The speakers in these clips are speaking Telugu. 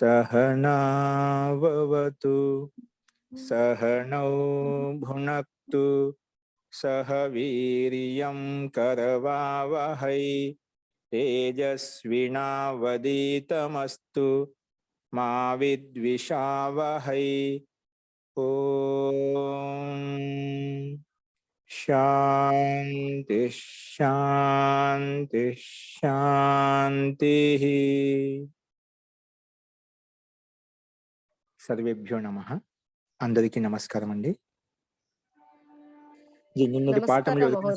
सहनावतु सहनौ भुनक्तु सह वीर्यं करवावहै तेजस्विनावधीतमस्तु मा विद्विषावहै। ओम शांति शांति शांति। सर्वेभ्यो नमः। अंदरिकी नमस्कारम अंडी। నిన్నటి పాఠంలో ఏదైనా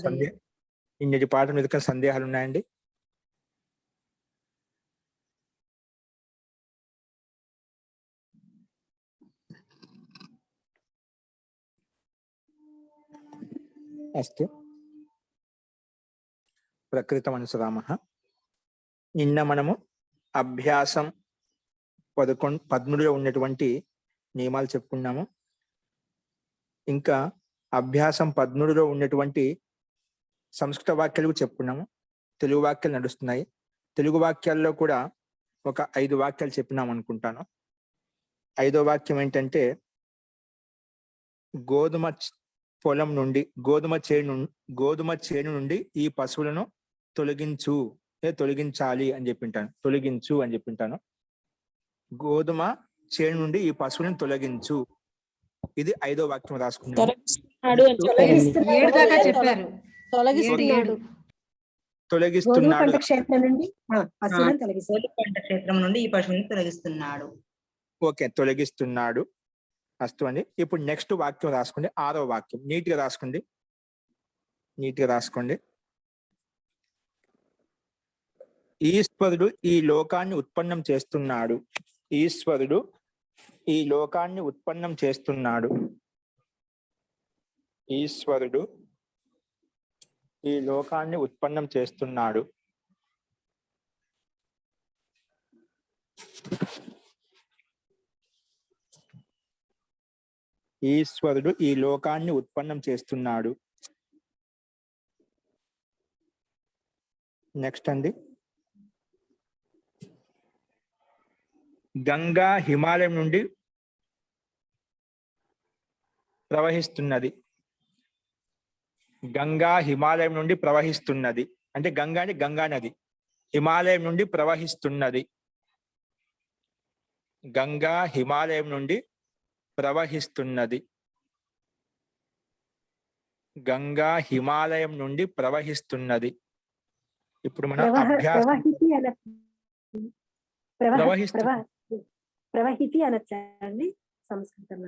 సందేహాలు ఉన్నాయండి? అస్తు ప్రకృతమనుసరామః. నిన్న మనము అభ్యాసం 13లో ఉన్నటువంటి నియమాలు చెప్పుకున్నాము. ఇంకా అభ్యాసం 13లో ఉన్నటువంటి సంస్కృత వాక్యాలు చెప్పుకున్నాము. తెలుగు వాక్యాలు నడుస్తున్నాయి. తెలుగు వాక్యాల్లో కూడా ఒక 5 వాక్యాలు చెప్పినాం అనుకుంటాను. 5వ వాక్యం ఏంటంటే, గోధుమ పొలం నుండి గోధుమ చేను నుండి ఈ పశువులను తొలగించాలి అని చెప్పింటాను. తొలగించు అని చెప్పింటాను. గోధుమ చేను నుండి ఈ పశువులను తొలగించు. ఇది 5వ వాక్యం రాసుకున్నాను. తొలగిస్తున్నాడు ఓకే, తొలగిస్తున్నాడు. అస్తు అండి. ఇప్పుడు నెక్స్ట్ వాక్యం రాసుకోండి. 6వ వాక్యం నీట్ గా రాసుకోండి. ఈశ్వరుడు ఈ లోకాన్ని ఉత్పన్నం చేస్తున్నాడు. ఈశ్వరుడు ఈ లోకాన్ని ఉత్పన్నం చేస్తున్నాడు. ఈశ్వరుడు ఈ లోకాన్ని ఉత్పన్నం చేస్తున్నాడు. ఈశ్వరుడు ఈ లోకాన్ని ఉత్పన్నం చేస్తున్నాడు. నెక్స్ట్ అండి, గంగా హిమాలయం నుండి ప్రవహిస్తున్నది. గంగా హిమాలయం నుండి ప్రవహిస్తున్నది అంటే గంగా నది హిమాలయం నుండి ప్రవహిస్తున్నది. గంగా హిమాలయం నుండి ప్రవహిస్తున్నది. గంగా హిమాలయం నుండి ప్రవహిస్తున్నది. ఇప్పుడు మన అభ్యాసం ప్రవహితి అనొచ్చండి సంస్కృతం.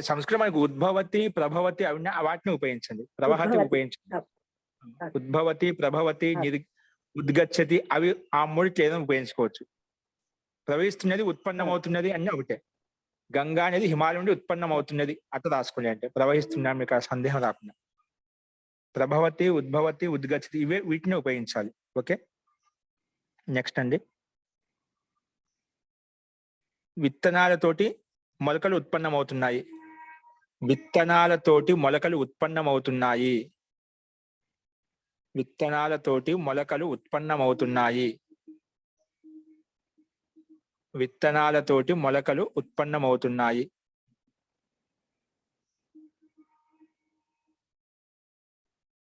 సంస్కృతం మనకు ఉద్భవతి ప్రభవతి వాటిని ఉపయోగించండి. ప్రవహతి ఉపయోగించండి. ఉద్భవతి ప్రభవతి ఉద్గచ్చతి అవి ఆ మూడిట్లో ఏదైనా ఉపయోగించుకోవచ్చు. ప్రవహిస్తున్నది ఉత్పన్నమవుతున్నది అన్నీ ఒకటే. గంగా అనేది హిమాలయం నుండి ఉత్పన్నం అవుతున్నది అట్లా రాసుకోండి. అంటే ప్రవహిస్తున్నా మీకు ఆ సందేహం రాకుండా. ప్రభవతి ఉద్భవతి ఉద్గచ్చతి ఇవే వీటిని ఉపయోగించాలి. ఓకే. నెక్స్ట్ అండి, విత్తనాలతోటి మొలకలు ఉత్పన్నమవుతున్నాయి. విత్తనాలతోటి మొలకలు ఉత్పన్నమవుతున్నాయి. విత్తనాలతోటి మొలకలు ఉత్పన్నమవుతున్నాయి. విత్తనాలతోటి మొలకలు ఉత్పన్నమవుతున్నాయి.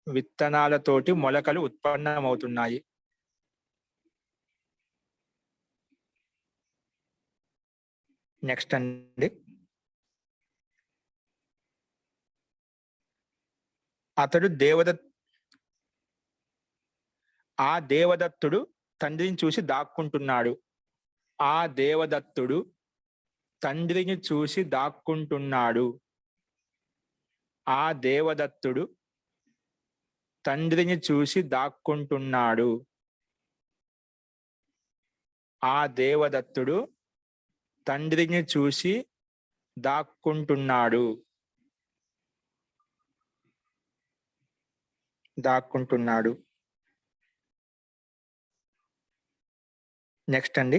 విత్తనాలతోటి మొలకలు ఉత్పన్నమవుతున్నాయి. నెక్స్ట్ అండి, అతడు ఆ దేవదత్తుడు తండ్రిని చూసి దాక్కుంటున్నాడు. ఆ దేవదత్తుడు తండ్రిని చూసి దాక్కుంటున్నాడు. ఆ దేవదత్తుడు తండ్రిని చూసి దాక్కుంటున్నాడు. ఆ దేవదత్తుడు తండ్రిని చూసి దాక్కుంటున్నాడు. దాక్కుంటున్నాడు. నెక్స్ట్ అండి,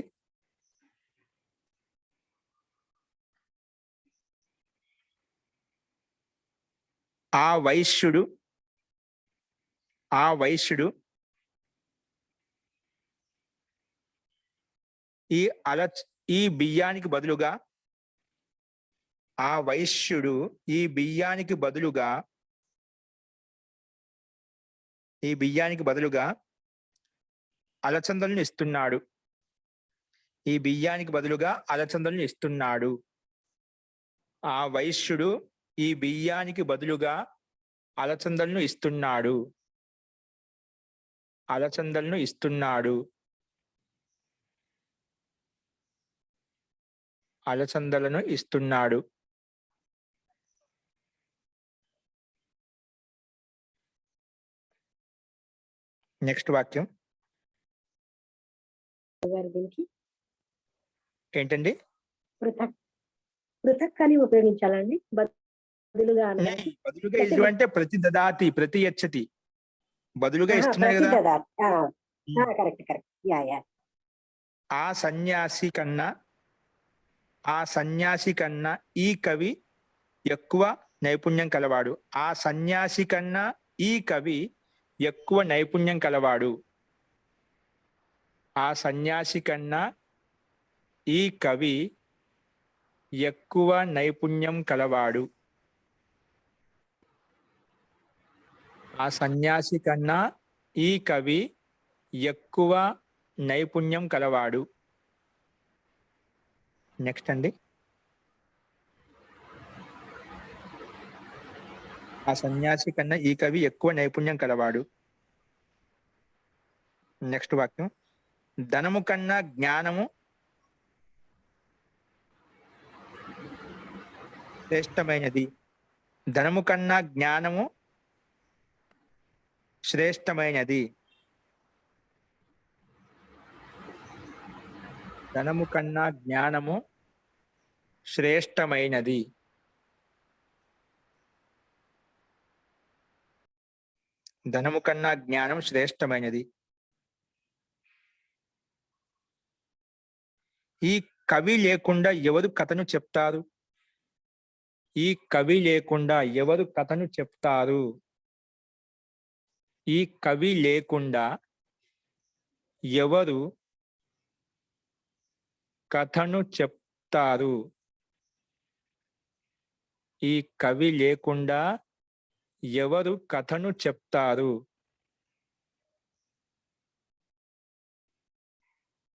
ఆ వైశ్యుడు ఈ అలచ్ ఈ బియ్యానికి బదులుగా ఆ వైశ్యుడు ఈ బియ్యానికి బదులుగా అలచందలను ఇస్తున్నాడు. ఈ బియ్యానికి బదులుగా అలచందలను ఇస్తున్నాడు. ఆ వైశ్యుడు ఈ బియ్యానికి బదులుగా అలచందలను ఇస్తున్నాడు. అలచందలను ఇస్తున్నాడు. అలచందలను ఇస్తున్నాడు. నెక్స్ట్ వాక్యం దీనికి ఏంటండి? పృథక్ పృథక్ అని ఉపయోగించాలండి బదులుగా అనడానికి. బదులుగా ఇల్లు అంటే ప్రతి దదాతి ప్రతి యచ్చతి బదులుగా ఇస్తున్నాడు కదా. Correct correct. Yeah yeah. ఆ సన్యాసి కన్నా ఈ కవి ఎక్కువ నైపుణ్యం కలవాడు. ఆ సన్యాసి కన్నా ఈ కవి ఎక్కువ నైపుణ్యం కలవాడు. ఆ సన్యాసి కన్నా ఈ కవి ఎక్కువ నైపుణ్యం కలవాడు. ఆ సన్యాసి కన్నా ఈ కవి ఎక్కువ నైపుణ్యం కలవాడు. నెక్స్ట్ అండి. ఆ సన్యాసి కన్నా ఈ కవి ఎక్కువ నైపుణ్యం కలవాడు. నెక్స్ట్ వాక్యం ధనము కన్నా జ్ఞానము శ్రేష్టమైనది. ధనము కన్నా జ్ఞానము శ్రేష్టమైనది. ధనము కన్నా జ్ఞానము శ్రేష్టమైనది. ధనము కన్నా జ్ఞానం శ్రేష్టమైనది. ఈ కవి లేకుండా ఎవరు కథను చెప్తారు? ఈ కవి లేకుండా ఎవరు కథను చెప్తారు? ఈ కవి లేకుండా ఎవరు కథను చెప్తారు? ఈ కవి లేకుండా ఎవరు కథను చెప్తారు?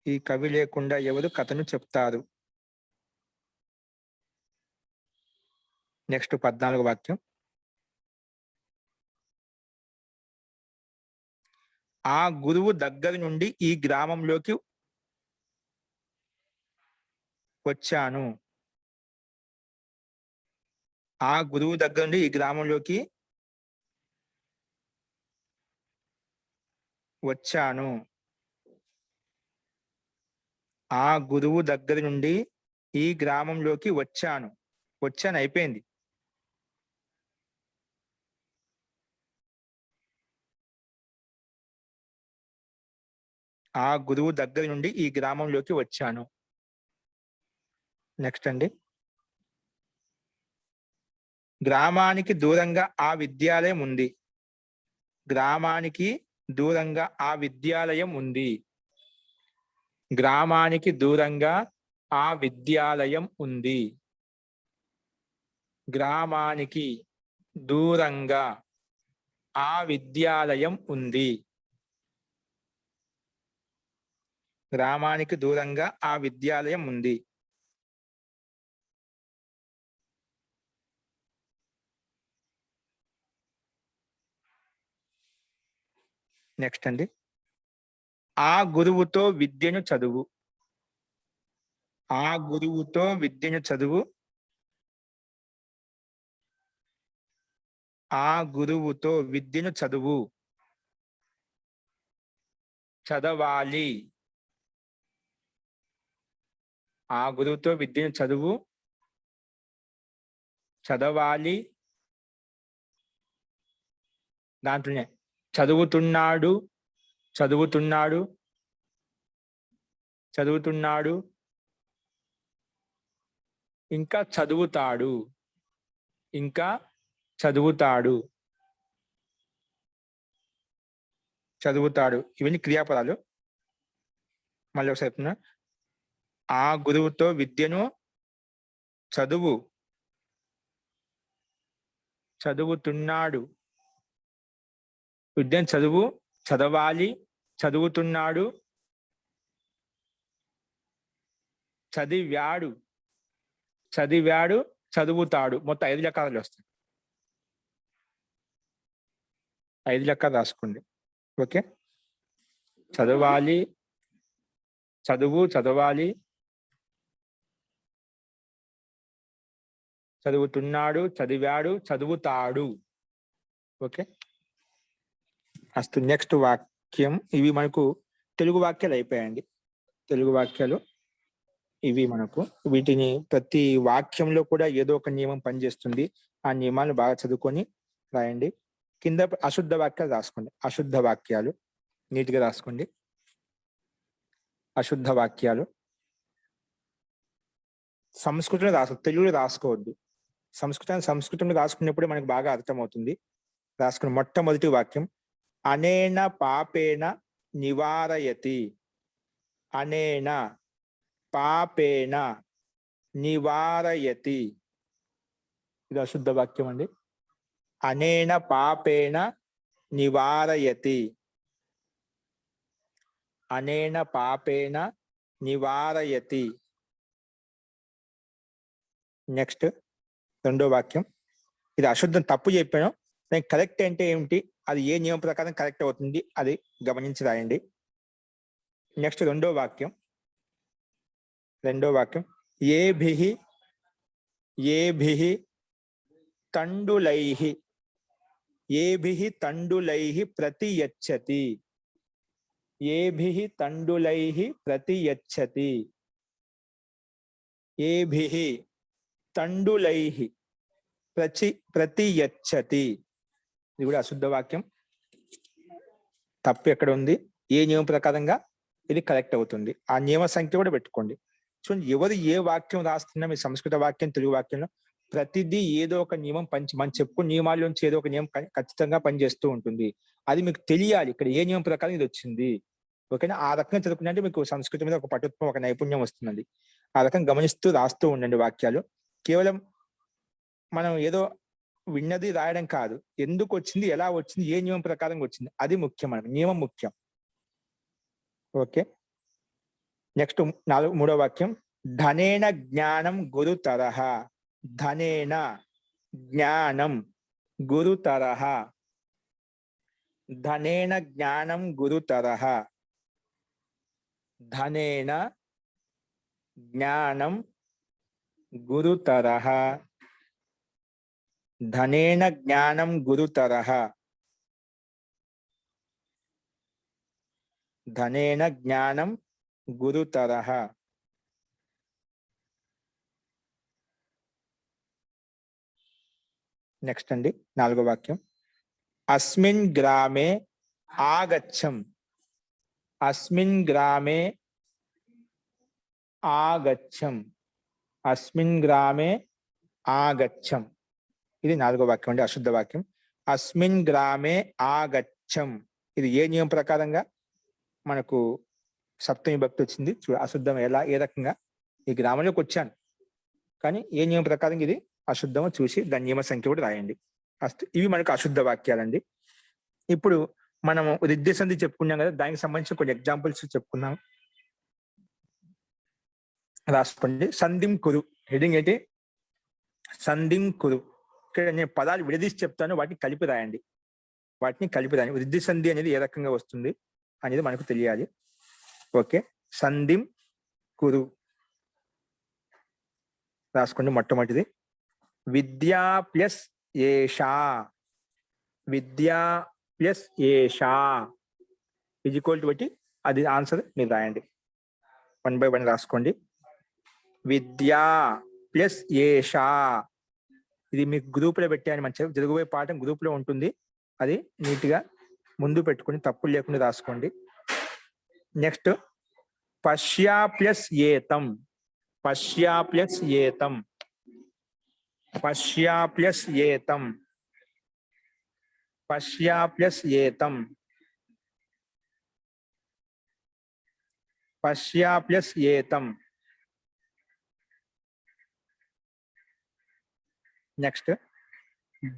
ఈ కవి లేకుండా ఎవరు కథను చెప్తారు? నెక్స్ట్ 14వ వాక్యం ఆ గురువు దగ్గర నుండి ఈ గ్రామంలోకి వచ్చాను. ఆ గురువు దగ్గర నుండి ఈ గ్రామంలోకి వచ్చాను. ఆ గురువు దగ్గర నుండి ఈ గ్రామంలోకి వచ్చాను. వచ్చాను అయిపోయింది. ఆ గురువు దగ్గర నుండి ఈ గ్రామంలోకి వచ్చాను. నెక్స్ట్ అండి. గ్రామానికి దూరంగా ఆ విద్యాలయం ఉంది. గ్రామానికి దూరంగా ఆ విద్యాలయం ఉంది. గ్రామానికి దూరంగా ఆ విద్యాలయం ఉంది. గ్రామానికి దూరంగా ఆ విద్యాలయం ఉంది. గ్రామానికి దూరంగా ఆ విద్యాలయం ఉంది. నెక్స్ట్ అండి. ఆ గురువుతో విద్యను చదువు. ఆ గురువుతో విద్యను చదువు. ఆ గురువుతో విద్యను చదువు. చదవాలి. ఆ గురువుతో విద్యను చదువు. చదవాలి. దాంట్లోనే చదువుతున్నాడు, చదువుతున్నాడు, చదువుతున్నాడు, ఇంకా చదువుతాడు, ఇంకా చదువుతాడు, చదువుతాడు. ఇవన్నీ క్రియాపదాలు. మళ్ళీ ఒకసారి చెప్తున్నా. ఆ గురువుతో విద్యను చదువుతున్నాడు. విద్యను చదవాలి, చదువుతున్నాడు, చదివాడు, చదువుతాడు. మొత్తం 5 లెక్కలు వస్తాయి. 5 లెక్కలు రాసుకోండి. ఓకే, చదవాలి, చదవాలి, చదువుతున్నాడు, చదివాడు, చదువుతాడు. ఓకే, అస్తు. నెక్స్ట్ వాక్యం. ఇవి మనకు తెలుగు వాక్యాలు అయిపోయాయండి. తెలుగు వాక్యాలు ఇవి మనకు. వీటిని ప్రతి వాక్యంలో కూడా ఏదో ఒక నియమం పనిచేస్తుంది. ఆ నియమాలు బాగా చదువుకొని రాయండి. కింద అశుద్ధ వాక్యాలు రాసుకోండి. అశుద్ధ వాక్యాలు నీట్గా రాసుకోండి. అశుద్ధ వాక్యాలు సంస్కృతంలో తెలుగులో రాసుకోవద్దు. సంస్కృతంలో రాసుకున్నప్పుడే మనకు బాగా అర్థమవుతుంది. రాసుకున్న మొట్టమొదటి వాక్యం, అనేన పాపేన నివారయతి. అనేన పాపేన నివారయతి. ఇది అశుద్ధ వాక్యం అండి. అనేన పాపేన నివారయతి. అనేన పాపేన నివారయతి. నెక్స్ట్ రెండో వాక్యం. ఇది అశుద్ధం, తప్పు చెప్పాను. నేను కరెక్ట్ అంటే ఏమిటి, అది ఏ నియమం ప్రకారం కరెక్ట్ అవుతుంది, అది గమనించి రాయండి. నెక్స్ట్ రెండో వాక్యం. ఏభిః తండులైః ప్రతియచ్చతి. ఏభిః తండులైః ప్రతియచ్చతి. ఏభిః తండులైః ప్రతియచ్చతి. ఇది కూడా అశుద్ధ వాక్యం. తప్పు ఎక్కడ ఉంది, ఏ నియమం ప్రకారంగా ఇది కరెక్ట్ అవుతుంది, ఆ నియమ సంఖ్య కూడా పెట్టుకోండి. చూడండి, ఎవరు ఏ వాక్యం రాస్తున్నా మీ సంస్కృత వాక్యం, తెలుగు వాక్యంలో ప్రతిదీ ఏదో ఒక నియమం మనం చెప్పుకున్న నియమాల్లోంచి ఏదో ఒక నియమం ఖచ్చితంగా పనిచేస్తూ ఉంటుంది. అది మీకు తెలియాలి, ఇక్కడ ఏ నియమం ప్రకారం ఇది వచ్చింది. ఓకేనా? ఆ రకంగా చదువుకుంటే మీకు సంస్కృతి మీద ఒక పటుత్వం, ఒక నైపుణ్యం వస్తుంది. ఆ రకంగా గమనిస్తూ రాస్తూ ఉండండి వాక్యాలు. కేవలం మనం ఏదో విన్నది రాయడం కాదు, ఎందుకు వచ్చింది, ఎలా వచ్చింది, ఏ నియమం ప్రకారం వచ్చింది, అది ముఖ్యం. మనకు నియమం ముఖ్యం. ఓకే, నెక్స్ట్ మూడో వాక్యం. ధనేన జ్ఞానం గురుతరః. ధనేన జ్ఞానం గురుతరః. ధనేన జ్ఞానం గురుతరః. ధనేన జ్ఞానం గురుతరః. ధనేన జ్ఞానం గురుతరః. ధనేన జ్ఞానం గురుతరః. నెక్స్ట్ అండి నాలుగో వాక్యం. అస్మిన్ గ్రామే ఆగచ్చం. అస్మిన్ గ్రామే ఆగచ్చం. అస్మిన్ గ్రామే ఆగచ్చం. ఇది నాలుగో వాక్యం అండి, అశుద్ధ వాక్యం. అస్మిన్ గ్రామే ఆగచ్చం. ఇది ఏ నియమం ప్రకారంగా మనకు సప్తమి భక్తి వచ్చింది. అశుద్ధం ఎలా, ఏ రకంగా ఈ గ్రామంలోకి వచ్చాను, కానీ ఏ నియమం ప్రకారం ఇది అశుద్ధమో చూసి దాని నియమ సంఖ్య కూడా రాయండి. ఇవి మనకు అశుద్ధ వాక్యాలండి. ఇప్పుడు మనము రిద్ధి సంధి చెప్పుకున్నాం కదా, దానికి సంబంధించిన కొన్ని ఎగ్జాంపుల్స్ చెప్పుకున్నాం. రాసుకోండి. సంధిం కురు. హెడింగ్ ఏంటి? సంధిం కురు. ఇక్కడ నేను పదాలు విడదీసి చెప్తాను, వాటిని కలిపి రాయండి. వృద్ధి సంధి అనేది ఏ రకంగా వస్తుంది అనేది మనకు తెలియాలి. ఓకే, సంధిం కురు రాసుకోండి. మొట్టమొదటిది విద్యా ప్లస్ ఏషా. విద్యా ప్లస్ ఏషా ఈజ్ ఈక్వల్ టు బట్టి అది ఆన్సర్ మీరు రాయండి. 1 by 1 రాసుకోండి. విద్యా ప్లస్ ఏషా. ఇది మీకు గ్రూప్ లో పెట్టాను, మంచిగా జరగబోయే పాఠం గ్రూప్ లో ఉంటుంది. అది నీట్ గా ముందు పెట్టుకుని తప్పులు లేకుండా రాసుకోండి. నెక్స్ట్ పశ్యా ప్లస్ ఏతం. పశ్యా ప్లస్ ఏతం. పశ్యా ప్లస్ ఏతం. పశ్యా ప్లస్ ఏతం. పశ్యా ప్లస్ ఏతం. నెక్స్ట్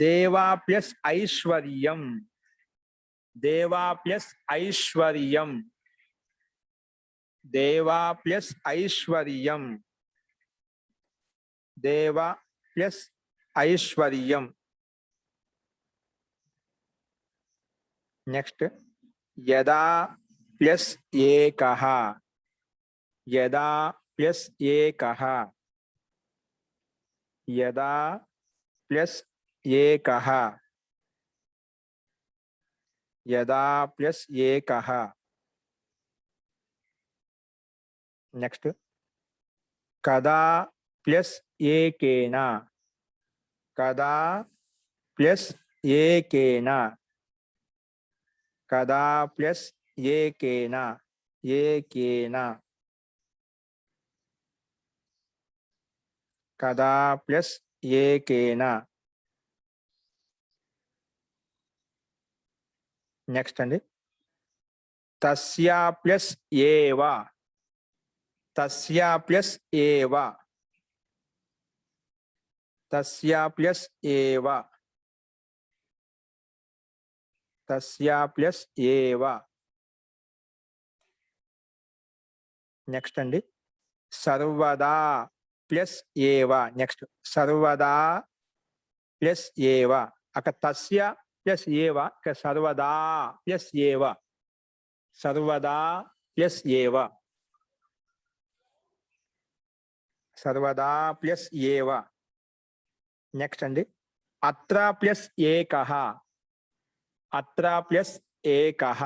దేవా ప్లస్ ఐశ్వర్యం, దేవా ప్లస్ ఐశ్వర్యం, దేవా ప్లస్ ఐశ్వర్యం, దేవా ప్లస్ ఐశ్వర్యం. నెక్స్ట్ యదా ప్లస్ ఏకః, యదా ప్లస్ ఏకః, యదా ప్లస్ ఏకః, యదా ప్లస్ ఏకః. నెక్స్ట్ కదా ప్లస్ ఏకేన, కదా ప్లస్ ఏకేన, కదా ప్లస్ ఏకేన, ఏకేన, కదా ప్లస్ ఏకేన. నెక్స్ట్ అండి తస్య ప్లస్ ఏవ, తస్య ప్లస్ ఏవ, తస్య ప్లస్ ఏవ, తస్య ప్లస్ ఏవ. నెక్స్ట్ అండి సర్వదా ప్లస్ ఏవ. నెక్స్ట్ సర్వదా ప్లస్ ఏవ, అక్కడ తస్య ప్లస్ ఏవ, ఇక్కడ సర్వదా ప్లస్ ఏవ, సర్వదా ప్లస్ ఏవ, సర్వదా ప్లస్ ఏవ. నెక్స్ట్ అండి అత్ర ప్లస్ ఏకః, అత్ర ప్లస్ ఏకః,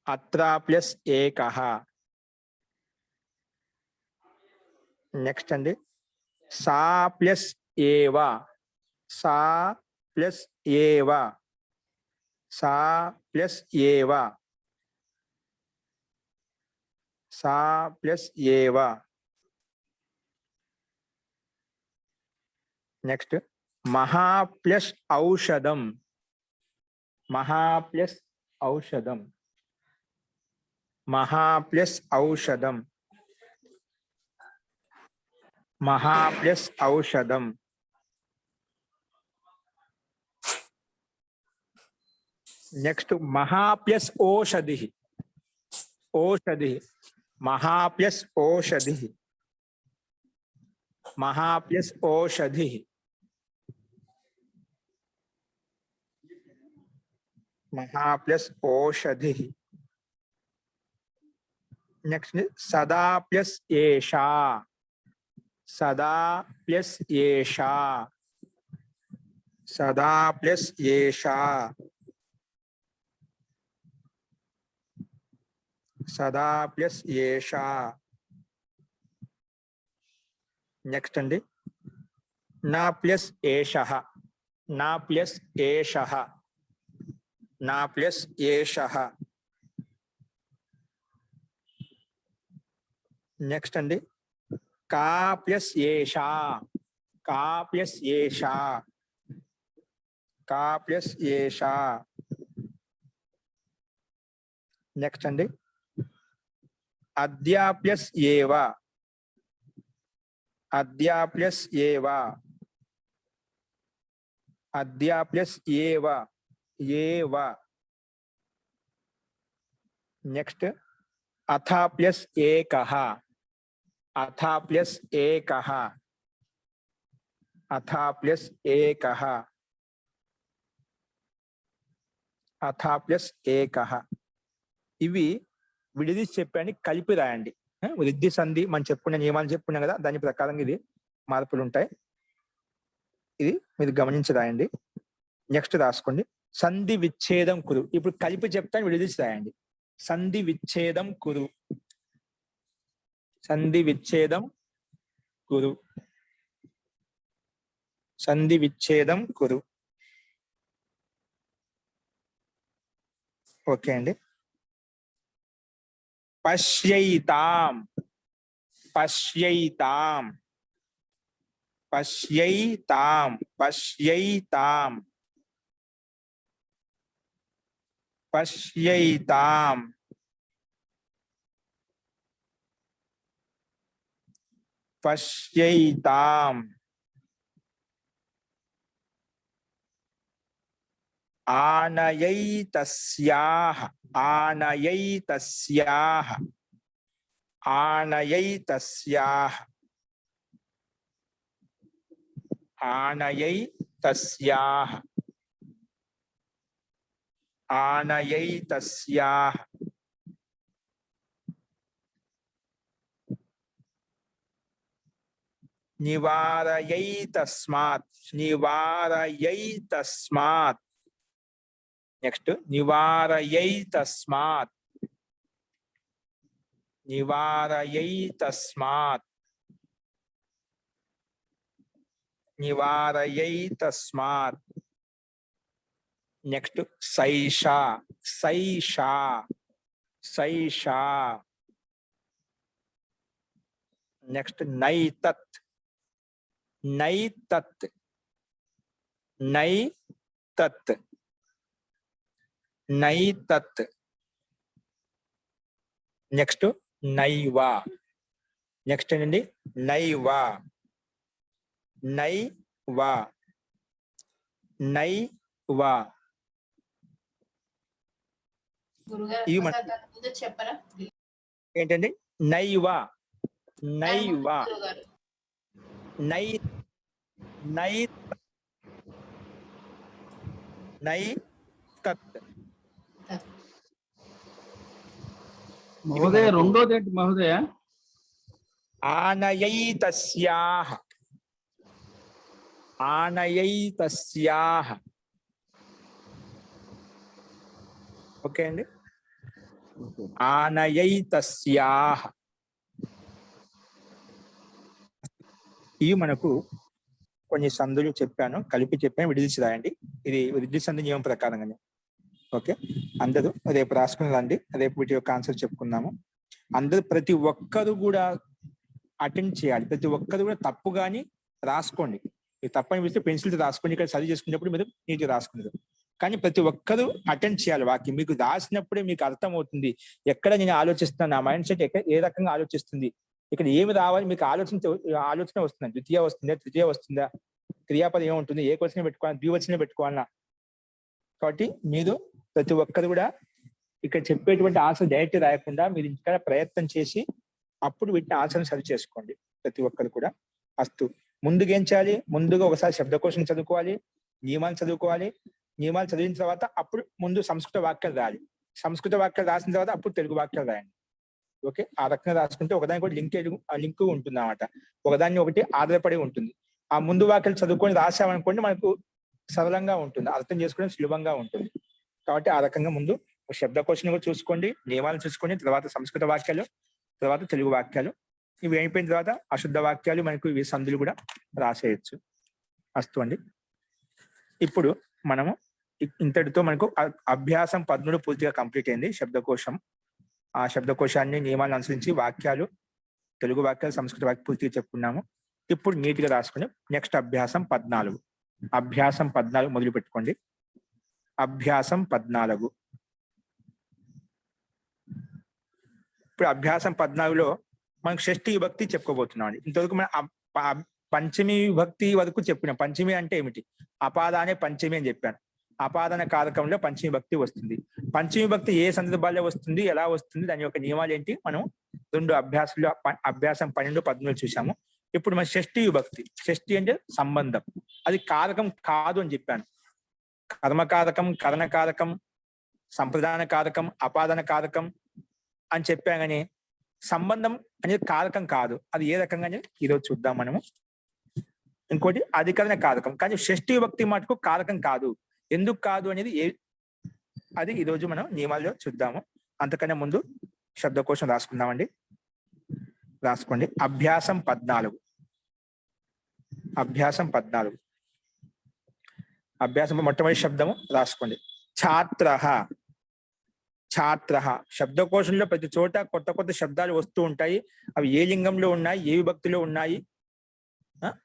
అత్ర ప్లస్ ఏకః. నెక్స్ట్ అండి సా ప్లస్ ఏవ, సా ప్లస్ ఏవ, సా ప్లస్ ఏవ, సా ప్లస్ ఏవ. నెక్స్ట్ మహా ప్లస్ ఔషధం, మహా ప్లస్ ఔషధం, మహా ప్లస్ ఔషధం, మహా ప్లస్ ఔషధం. నెక్స్ట్ మహా ప్లస్ ఓషధి, ఓషధి, మహా ప్లస్ ఓషధి, మహా ప్లస్ ఓషధి, మహా ప్లస్ ఓషధి. నెక్స్ట్ సదా ప్లస్ ఏషా, సదా ప్లస్ ఏషా, సదా ప్లస్ ఏషా, సదా ప్లస్ ఏషా. నెక్స్ట్ అండి నా ప్లస్ ఏషః, నా ప్లస్ ఏషః, నా ప్లస్ ఏషః. నెక్స్ట్ అండి కా ప్లస్ ఏషా, కా ప్లస్ ఏషా, కా ప్లస్ ఏషా. నెక్స్ట్ అండి అద్య ప్లస్ ఏవ, అద్య ప్లస్ ఏవ, అద్య ప్లస్ ఏవ, ఏవ. నెక్స్ట్ అథ ప్లస్ ఏకః, అథ ప్లస్ ఏకః, అథ ప్లస్ ఏకః, అథ ప్లస్ ఏకః. ఇవి విడిదీసి చెప్పండి, కలిపి రాయండి. వృద్ధి సంధి మనం చెప్పుకునే నియమాలు చెప్పుకున్నాం కదా, దాని ప్రకారం ఇది మార్పులు ఉంటాయి. ఇది మీరు గమనించి రాయండి. నెక్స్ట్ రాసుకోండి సంధి విచ్ఛేదం కురు. ఇప్పుడు కలిపి చెప్తాను, విడిదీసి రాయండి. సంధి విచ్ఛేదం కురు, సంధి విచ్ఛేదం కురు, సంధి విచ్ఛేదం కురు. ఓకే అండి. పశ్యైతాం, పశ్యైతాం, పశ్యైతాం, పశ్యైతాం, పశ్యైతాం, పశ్యైతాం. ఆనయైతస్యాః ఆనయైతస్యాః ఆనయైతస్యాః ఆనయైతస్యాః ఆనయైతస్యాః నివారయైతస్మాత్ నివారయైతస్మాత్ నెక్స్ట్ నివారయైతస్మాత్ నివారయైతస్మాత్ నివారయైతస్మాత్ నెక్స్ట్ సైషా సైషా సైషా నెక్స్ట్ నైతత్ నైతత్ నైతత్ నైతత్ నెక్స్ట్ నైవా నెక్స్ట్ ఏంటండి నైవా నైవా నైవా ఇవి మన ఏంటండి నైవా నైవా నై నై నై తత్ మహోదయ రెండోది ఏంటి మహోదయ? ఆనయైతస్యాః ఆనయైతస్యాః ఓకే అండి ఆనయైతస్యాః ఇవి మనకు కొన్ని సందులు చెప్పాను, కలిపి చెప్పాను, విడిదించి రాయండి. ఇది విడిది సంధి నియమం ప్రకారంగానే. ఓకే, అందరూ రేపు రాసుకుని రండి. రేపు వీటి యొక్క ఆన్సర్ చెప్పుకుందాము. అందరూ ప్రతి ఒక్కరు కూడా అటెండ్ చేయాలి. ప్రతి ఒక్కరు కూడా తప్పు కానీ రాసుకోండి. మీరు తప్పని పిలిస్తే పెన్సిల్తో రాసుకోండి. ఇక్కడ చదివి చేసుకునేప్పుడు మీరు నీట్గా రాసుకున్నారు. కానీ ప్రతి ఒక్కరూ అటెండ్ చేయాలి వాక్యం. మీకు రాసినప్పుడే మీకు అర్థం అవుతుంది ఎక్కడ నేను ఆలోచిస్తున్నాను, నా మైండ్ సెట్ ఏ రకంగా ఆలోచిస్తుంది, ఇక్కడ ఏమి రావాలి మీకు ఆలోచన వస్తుందా, ద్వితీయ వస్తుందా, తృతీయ వస్తుందా, క్రియాపదం ఏముంటుంది, ఏ క్వశ్చన్ పెట్టుకోవాలి, ద్వివచనం పెట్టుకోవాలన్నా. కాబట్టి మీరు ప్రతి ఒక్కరు కూడా ఇక్కడ చెప్పేటువంటి ఆన్సర్ డైరెక్ట్ రాయకుండా మీరు ఇంకా ప్రయత్నం చేసి అప్పుడు వీటిని ఆన్సర్ని సరి చేసుకోండి. ప్రతి ఒక్కరు కూడా అస్తు. ముందుగా ఏం చేయాలి, ముందుగా ఒకసారి శబ్దకోశం చదువుకోవాలి, నియమాలు చదువుకోవాలి. నియమాలు చదివిన తర్వాత అప్పుడు ముందు సంస్కృత వాక్యాలు రాయాలి. సంస్కృత వాక్యాలు రాసిన తర్వాత అప్పుడు తెలుగు వాక్యాలు రాయండి. ఓకే, ఆ రకంగా రాసుకుంటే ఒకదానికి కూడా లింక్ ఉంటుంది అన్నమాట. ఒకదాన్ని ఒకటి ఆధారపడి ఉంటుంది. ఆ ముందు వాక్యాలు చదువుకొని రాసామనుకోండి మనకు సరళంగా ఉంటుంది, అర్థం చేసుకోవడం సులభంగా ఉంటుంది. కాబట్టి ఆ రకంగా ముందు శబ్దకోశం కూడా చూసుకోండి, నియమాలు చూసుకోండి, తర్వాత సంస్కృత వాక్యాలు, తర్వాత తెలుగు వాక్యాలు. ఇవి అయిపోయిన తర్వాత అశుద్ధ వాక్యాలు మనకు ఇవి సందులు కూడా రాసేయచ్చు. అస్తు అండి. ఇప్పుడు మనము ఇంతటితో మనకు అభ్యాసం 13 పూర్తిగా కంప్లీట్ అయింది. శబ్దకోశం, ఆ శబ్దకోశాన్ని నియమాలను అనుసరించి వాక్యాలు, తెలుగు వాక్యాలు, సంస్కృత వాక్యాలు పూర్తిగా చెప్పుకున్నాము. ఇప్పుడు నీట్గా రాసుకుని నెక్స్ట్ అభ్యాసం 14. అభ్యాసం 14 మొదలు పెట్టుకోండి. అభ్యాసం 14. ఇప్పుడు అభ్యాసం 14లో మనకు షష్ఠి విభక్తి చెప్పుకోబోతున్నాం అండి. ఇంతవరకు మనం పంచమి విభక్తి వరకు చెప్పినాం. పంచమి అంటే ఏమిటి, అపాదానే పంచమి అని చెప్పాను. అపాదన కారకంలో పంచమి భక్తి వస్తుంది. పంచమి భక్తి ఏ సందర్భాల్లో వస్తుంది, ఎలా వస్తుంది, దాని యొక్క నియమాలు ఏంటి మనం 2 అభ్యాసంలో అభ్యాసం 12, 13 చూసాము. ఇప్పుడు మన షష్ఠి విభక్తి. షష్ఠి అంటే సంబంధం, అది కారకం కాదు అని చెప్పాను. కర్మకారకం, కరణకారకం, సంప్రదాన కారకం, అపాదన కారకం అని చెప్పా. కానీ సంబంధం అనేది కారకం కాదు. అది ఏ రకంగా ఈరోజు చూద్దాం మనము. ఇంకోటి అధికరణ కారకం, కానీ షష్ఠి విభక్తి మటుకు కారకం కాదు. ఎందుకు కాదు అనేది అది ఈరోజు మనం నియమాల్లో చూద్దాము. అంతకన్నా ముందు శబ్దకోశం రాసుకుందామండి. రాసుకోండి. అభ్యాసం 14. అభ్యాసం 14. అభ్యాసం మొట్టమొదటి శబ్దము రాసుకోండి. ఛాత్రః. ఛాత్రః. శబ్దకోశంలో ప్రతి చోట కొత్త కొత్త శబ్దాలు వస్తూ ఉంటాయి. అవి ఏ లింగంలో ఉన్నాయి, ఏ విభక్తిలో ఉన్నాయి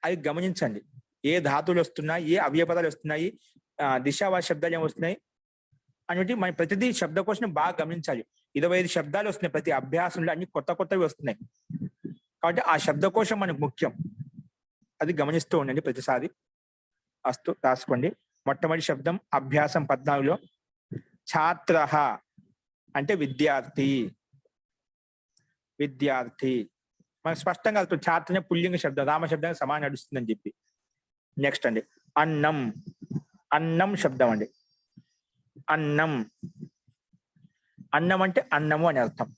అవి గమనించండి. ఏ ధాతువులు వస్తున్నాయి, ఏ అవ్యపదాలు వస్తున్నాయి, దిశావాచ శబ్దాలు ఏమి వస్తున్నాయి అనేవి మన ప్రతిదీ శబ్దకోశం బాగా గమనించాలి. 25 శబ్దాలు వస్తున్నాయి ప్రతి అభ్యాసంలో, అన్ని కొత్త కొత్తవి వస్తున్నాయి. కాబట్టి ఆ శబ్దకోశం మనకు ముఖ్యం, అది గమనిస్తూ ఉండండి ప్రతిసారి. అస్తు రాసుకోండి. మొట్టమొదటి శబ్దం అభ్యాసం 14లో ఛాత్ర అంటే విద్యార్థి. విద్యార్థి మనకు స్పష్టంగా అవుతుంది. ఛాత్ర అనే పుల్లింగ శబ్దం, రామ శబ్దానికి సమానం నడుస్తుందని చెప్పి. నెక్స్ట్ అండి అన్నం. అన్నం శబ్దం అండి. అన్నం. అన్నం అంటే అన్నము అని అర్థం.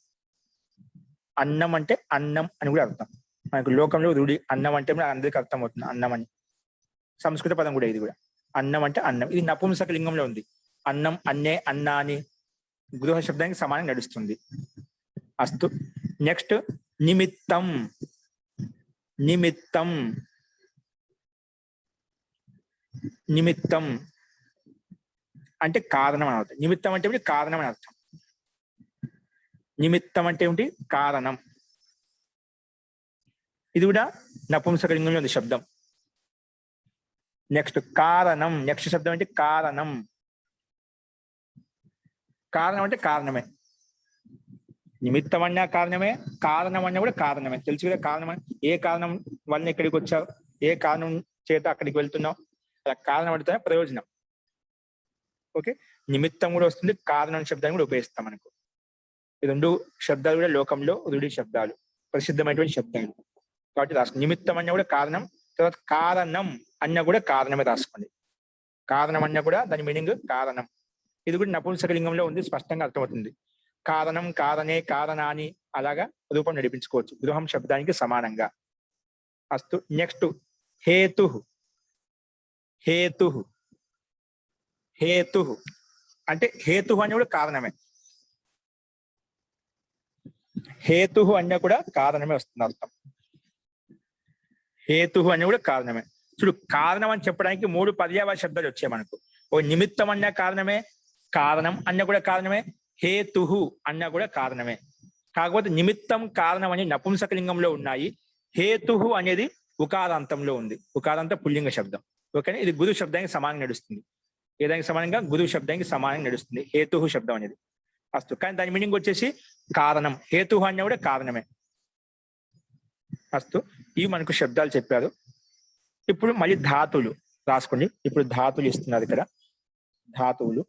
అన్నం అంటే అన్నం అని కూడా అర్థం. మనకు లోకంలో రూఢి అన్నం అంటే అందరికీ అర్థం అవుతుంది అన్నం అని. సంస్కృత పదం కూడా ఇది కూడా. అన్నం అంటే అన్నం. ఇది నపుంసక లింగంలో ఉంది. అన్నం, అన్నే, అన్నా అని గృహ శబ్దానికి సమానం నడుస్తుంది. అస్తు. నెక్స్ట్ నిమిత్తం. నిమిత్తం. నిమిత్తం అంటే కారణం అని అర్థం. నిమిత్తం అంటే ఏమిటి? కారణం అని అర్థం. నిమిత్తం అంటే ఏమిటి? కారణం. ఇది కూడా నపుంసక లింగంలో ఉంది శబ్దం. నెక్స్ట్ కారణం. నెక్స్ట్ శబ్దం అంటే కారణం. కారణం అంటే కారణమే. నిమిత్తం అన్నా కారణమే, కారణం అన్నా కూడా కారణమే. తెలుసు కదా కారణం. ఏ కారణం వల్ల ఇక్కడికి వచ్చావు, ఏ కారణం చేత అక్కడికి వెళ్తున్నావు, అలా కారణం అంటే ప్రయోజనం. ఓకే, నిమిత్తం కూడా వస్తుంది, కారణం శబ్దాన్ని కూడా ఉపయోగిస్తాం మనకు. ఈ రెండు శబ్దాలు కూడా లోకంలో రూఢి శబ్దాలు, ప్రసిద్ధమైనటువంటి శబ్దాలు. కాబట్టి రాసుకోండి. నిమిత్తం అన్న కూడా కారణం, తర్వాత కారణం అన్న కూడా కారణమే రాసుకోండి. కారణం అన్న కూడా దాని మీనింగ్ కారణం. ఇది కూడా నపుంసక లింగంలో ఉంది, స్పష్టంగా అర్థమవుతుంది. కారణం, కారణే, కారణాన్ని అలాగా రూపం నడిపించుకోవచ్చు గృహం శబ్దానికి సమానంగా. అస్తు. నెక్స్ట్ హేతు. హేతు. హేతు అంటే హేతు అని కూడా కారణమే. హేతు అన్న కూడా కారణమే వస్తుంది అర్థం. హేతు అని కూడా కారణమే. చూడు, కారణం అని చెప్పడానికి 3 పర్యాయ శబ్దాలు వచ్చాయి మనకు. ఓ నిమిత్తం అన్న కారణమే, కారణం అన్న కూడా కారణమే, హేతు అన్న కూడా కారణమే. కాకపోతే నిమిత్తం, కారణం అని నపుంసక లింగంలో ఉన్నాయి. హేతు అనేది ఉకారాంతంలో ఉంది. ఉకారాంత పుల్లింగ శబ్దం. ఓకే, ఇది గురు శబ్దానికి సమానంగా నడుస్తుంది. ఏదానికి సమానంగా? గురు శబ్దానికి సమానంగా నడుస్తుంది హేతు శబ్దం అనేది. అస్తు. కానీ దాని మీనింగ్ వచ్చేసి కారణం. హేతు అన్న కూడా కారణమే. అస్తు. ఇవి మనకు శబ్దాలు చెప్పారు. ఇప్పుడు మళ్ళీ ధాతువులు రాసుకోండి. ఇప్పుడు ధాతువులు ఇస్తున్నారు ఇక్కడ. ధాతువులు.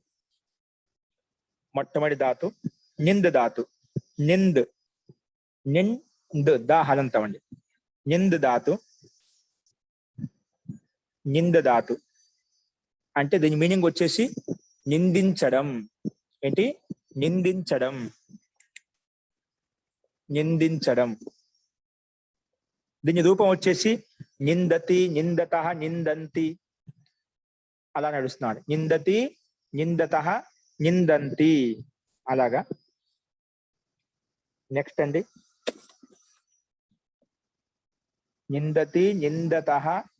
మొట్టమొదటి ధాతు నింద్ ధాతు. నింద్. నింద్ దా హలంతం అండి. నింద్ ధాతు. నింద ధాతు అంటే దీని మీనింగ్ వచ్చేసి నిందించడం. ఏంటి? నిందించడం. నిందించడం. దీని రూపం వచ్చేసి నిందతి, నిందత, నిందంతి అలా నడుస్తున్నాడు. నిందతి, నిందత, నిందంతి అలాగా. నెక్స్ట్ అండి నిందతి, నిందత,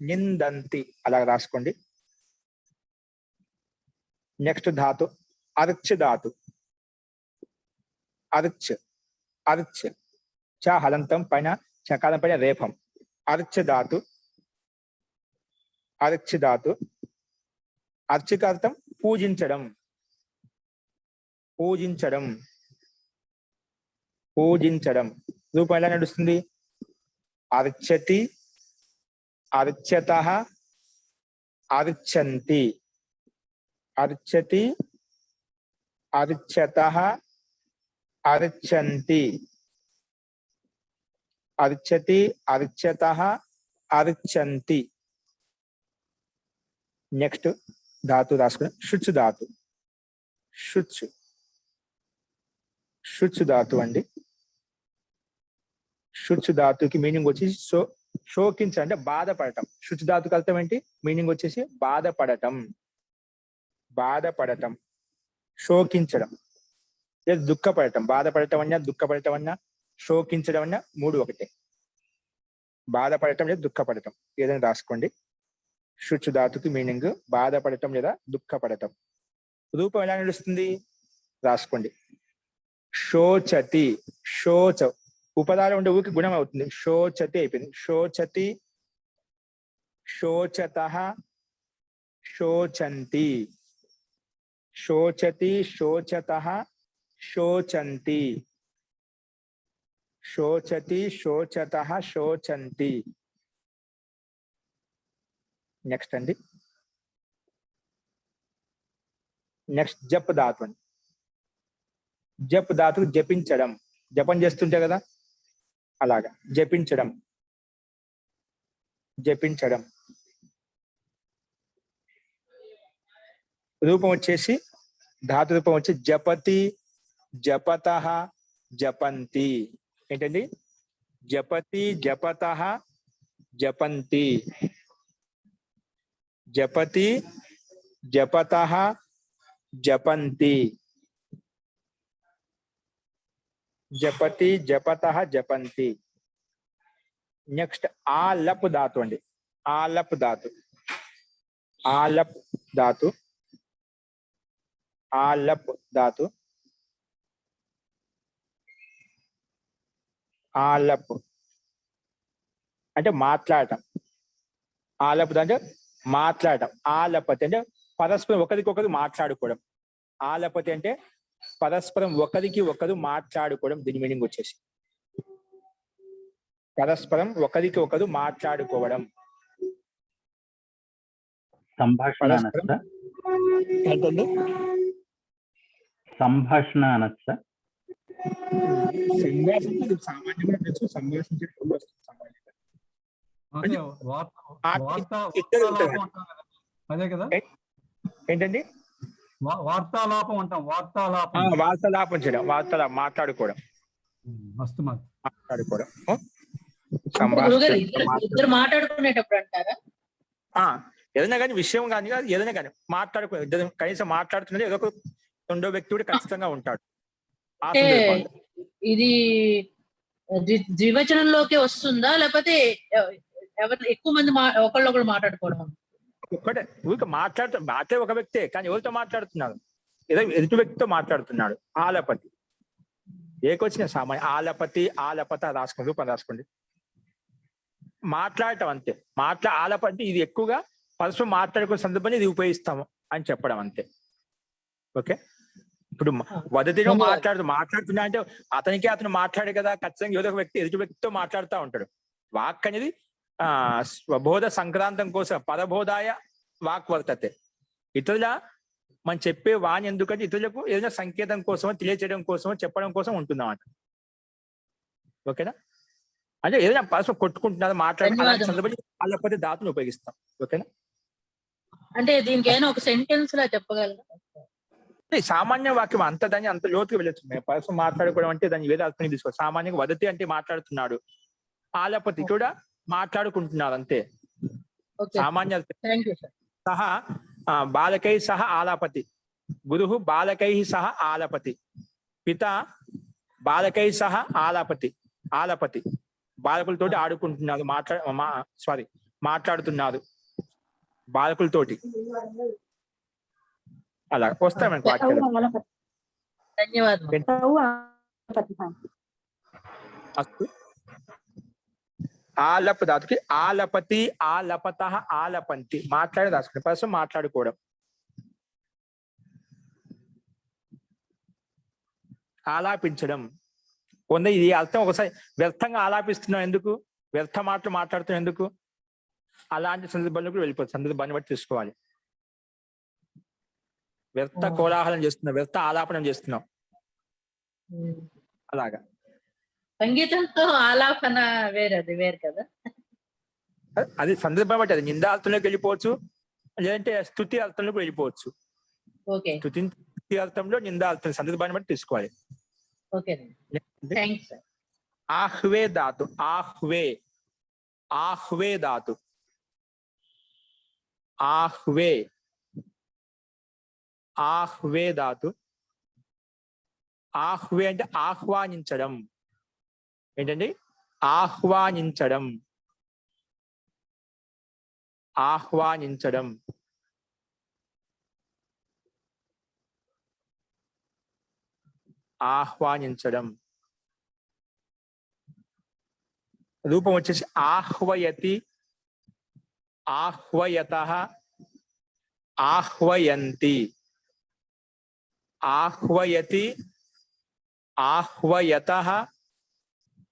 నిందంతి అలాగ రాసుకోండి. నెక్స్ట్ ధాతు అర్చ్ ధాతు. అర్చ్. అర్చ్ చ హలంతం పైన, చకాలం పైన రేఫం. అర్చ్ ధాతు. అర్చ్ ధాతు. అర్చక అర్థం పూజించడం. పూజించడం. పూజించడం. రూపం ఎలా నడుస్తుంది? అర్చతి, అర్చత, అర్చంతి. అర్చతి, అర్చత, అర్చంతి. అర్చతి, అర్చత, అర్చంతి. నెక్స్ట్ ధాతు రాసుకుని శుచ్ ధాతు. శుచ్. శుచ్ ధాతు అండి. శుచ్ ధాతుకి మీనింగ్ వచ్చేసి శోకించ అంటే బాధపడటం. శుచ్ ధాతుకి అర్థం ఏంటి? మీనింగ్ వచ్చేసి బాధపడటం. బాధపడటం, శోకించడం లేదా దుఃఖపడటం. బాధపడటం అన్నా, దుఃఖపడటం అన్నా, శోకించడం అన్నా 3 ఒకటే. బాధపడటం లేదా దుఃఖపడటం ఏదైనా రాసుకోండి. శుచ్ ధాతుకి మీనింగ్ బాధపడటం లేదా దుఃఖపడటం. రూపం ఎలా నడుస్తుంది రాసుకోండి. శోచతి. శోచ ఉపదాలు ఉండే ఊరికి గుణం అవుతుంది. శోచతి అయిపోయింది. శోచతి, శోచత, శోచంతి. శోచతి, శోచత, శోచంతి. శోచతి, శోచత, శోచంతి. నెక్స్ట్ అండి నెక్స్ట్ జప్ ధాతు అండి. జప్ ధాతు జపించడం, జపం చేస్తుంటే కదా అలాగా జపించడం. జపించడం రూపం వచ్చేసి ధాతు రూపం వచ్చి జపతి, జపతః, జపంతి. ఏంటండి? జపతి, జపతః, జపంతి. జపతి, జపతః, జపంతి. జపతి, జపతః, జపంతి. నెక్స్ట్ ఆలప్ ధాతు అండి. ఆలప్ ధాతు. ఆలప్ ధాతు. ఆలప్ ధాతు. ఆలప్ అంటే మాట్లాడటం. ఆలప్ అంటే మాట్లాడటం. ఆలపతి అంటే పరస్పరం ఒకరికొకరు మాట్లాడుకోవడం. ఆలపతి అంటే పరస్పరం ఒకరికి ఒకరు మాట్లాడుకోవడం. దీని మీనింగ్ వచ్చేసి పరస్పరం ఒకరికి ఒకరు మాట్లాడుకోవడం. సంభాషణ అనొచ్చా? ఏంటండి? సంభాషణ అనొచ్చా? సంభాషణ సామాన్యంగా తెలుసు. సంభాషించడం అదే కదా. ఏంటండి? వార్తాలాపం అంటాం. వార్తాలాపం. వార్తాలాపం చేయడం. మాట్లాడుకోవడం. మాట్లాడుకోవడం. ఇద్దరు మాట్లాడుకునేటప్పుడు అంటారా? ఏదైనా కానీ విషయం కానీ ఏదైనా కానీ మాట్లాడుకో, కనీసం మాట్లాడుతున్నది ఏదో ఒక రెండో వ్యక్తి కూడా ఖచ్చితంగా ఉంటాడు. ఇది ద్వివచనంలోకి వస్తుందా, లేకపోతే ఎవరు ఎక్కువ మంది ఒకళ్ళొకళ్ళు మాట్లాడుకోవడం? ఒక్కటే ఊరికి మాట్లాడే ఒక వ్యక్తే, కానీ ఎవరితో మాట్లాడుతున్నాడు? ఏదో ఎదుటి వ్యక్తితో మాట్లాడుతున్నాడు. ఆలపతి ఏకొచ్చిన సామాన్య. ఆలపతి, ఆలపత రాసుకోండి, రూపం రాసుకోండి. మాట్లాడటం అంతే. ఆలపతి ఇది ఎక్కువగా పరస్పరం మాట్లాడుకునే సందర్భంగా ఇది ఉపయోగిస్తాము అని చెప్పడం అంతే. ఓకే. ఇప్పుడు వదతిలో మాట్లాడుతున్నా అంటే అతను మాట్లాడే కదా, ఖచ్చితంగా ఏదో ఒక వ్యక్తి ఎదుటి వ్యక్తితో మాట్లాడుతూ ఉంటాడు. వాక్ అనేది స్వబోధ సంక్రాంతం కోసం పరబోధాయ వాక్ వర్తతే. ఇతరుల మనం చెప్పే వాణి ఎందుకంటే ఇతరులకు ఏదైనా సంకేతం కోసమో తెలియచేయడం కోసమో చెప్పడం కోసం ఉంటుందన్నమాట. ఓకేనా? అంటే ఏదైనా పరస్పరం కొట్టుకుంటున్నారు మాట్లాడే సందర్భంగా వాళ్ళపతి ధాతుని ఉపయోగిస్తాం. ఓకేనా? అంటే దీనికి ఏమైనా ఒక సెంటెన్స్ లా చెప్పగలరా? సామాన్య వాక్యం అంత దాన్ని అంత లోతుగా వెళ్ళొచ్చు. పరస్పరం మాట్లాడుకోవడం అంటే దాన్ని వేరే అర్థం తీసుకోవాలి. సామాన్యంగా వదతి అంటే మాట్లాడుతున్నాడు, ఆలపతి కూడా మాట్లాడుకుంటున్నారు అంతే. సామాన్య సహా బాలకై సహ ఆలాపతి, గురు బాలకై సహ ఆలపతి, పిత బాలకై సహ ఆలపతి బాలకులతోటి ఆడుకుంటున్నారు, మాట్లాడుతున్నారు బాలకులతోటి. అలా వస్తామండి వాక్యాలు. ధన్యవాదాలు. ఆలప్ ధాతుకి ఆలపతి, ఆలపత, ఆలపంతి. మాట్లాడే రాసుకుంటే పరస్పరం మాట్లాడుకోవడం. ఆలాపించడం. ఇది అర్థం ఒకసారి వ్యర్థంగా ఆలాపిస్తున్నాం ఎందుకు, వ్యర్థ మాటలు మాట్లాడుతున్నాం ఎందుకు, అలాంటి సందర్భంలో కూడా వెళ్ళిపోతుంది. సందర్భాన్ని బట్టి తీసుకోవాలి. వ్యర్థ కోలాహలం చేస్తున్నాం, వ్యర్థ ఆలాపనం చేస్తున్నాం. అలాగా సంగీతంతో ఆలాపన వేరు కదా. అది సందర్భం బట్టి. అది నిందార్థంలోకి వెళ్ళిపోవచ్చు, లేదంటే స్తుతి అర్థంలోకి వెళ్ళిపోవచ్చు. స్తుతి అర్థంలో నిందార్థం సందర్భాన్ని బట్టి తీసుకోవాలి. ఆహ్వే ధాతు. ఆహ్వే ధాతు. ఆహ్వే ధాతు. ఆహ్వే అంటే ఆహ్వానించడం. ఏంటండి? ఆహ్వానించడం. రూపం వచ్చేసి ఆహ్వయతి, ఆహ్వయతః, ఆహ్వయంతి. ఆహ్వయతి, ఆహ్వయతః,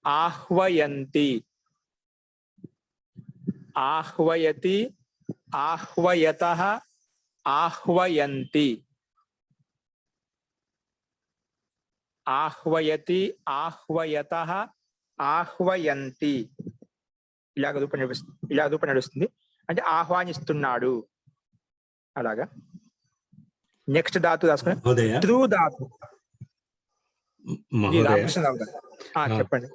ఆహ్వయంతి. ఆహ్వయతి, ఆహ్వయతః, ఆహ్వయంతి. ఆహ్వయతి, ఆహ్వయతః, ఆహ్వయంతి. ఇలాగ రూపం నడుస్తుంది. అంటే ఆహ్వానిస్తున్నాడు అలాగా. నెక్స్ట్ ధాతు రాసుకుని మహోదయ త్రూ ధాతు. మహోదయ రామకృష్ణరావు గారు చెప్పండి.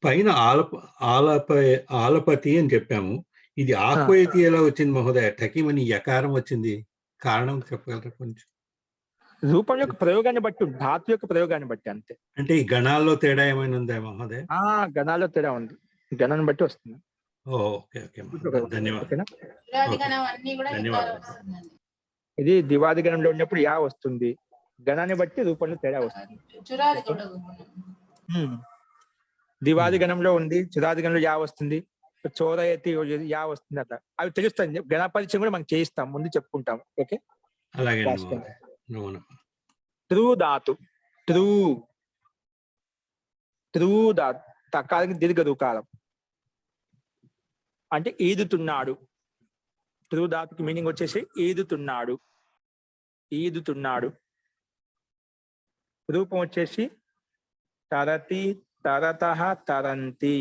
పైన ఆలపతి అని చెప్పాము. ఇది ఆహ్వయతి ఎలా వచ్చింది మహోదయ? టకీమని యకారం వచ్చింది, కారణం చెప్పగలరా కొంచెం? రూపం యొక్క ప్రయోగాన్ని బట్టి, ధాతు యొక్క ప్రయోగాన్ని బట్టి అంతే. అంటే ఈ గణాల్లో తేడా ఏమైనా ఉందా మహోదయ? గణాల్లో తేడా ఉంది, గణాన్ని బట్టి వస్తుంది. ఓకే ఓకే ధన్యవాదాలు. ఇది దివాది గణంలో ఉన్నప్పుడు యా వస్తుంది, గణాన్ని బట్టి రూపంలో తేడా వస్తుంది. దివాది గణంలో ఉంది, చురాది గణంలో యా వస్తుంది, చోరయతి యా వస్తుంది, అట్లా అవి తెలుస్తాయి. గణపరిచయం కూడా మనం చేయిస్తాం, ముందు చెప్పుకుంటాం. ఓకే, అలాగే. త్రూ ధాతు, త్రూ ధాతు తకారానికి దీర్ఘ రుకారం అంటే ఈదుతున్నాడు. త్రూ ధాతుకి మీనింగ్ వచ్చేసి ఈదుతున్నాడు, ఈదుతున్నాడు. రూపం వచ్చేసి తరతి, తరతః, తరంతి,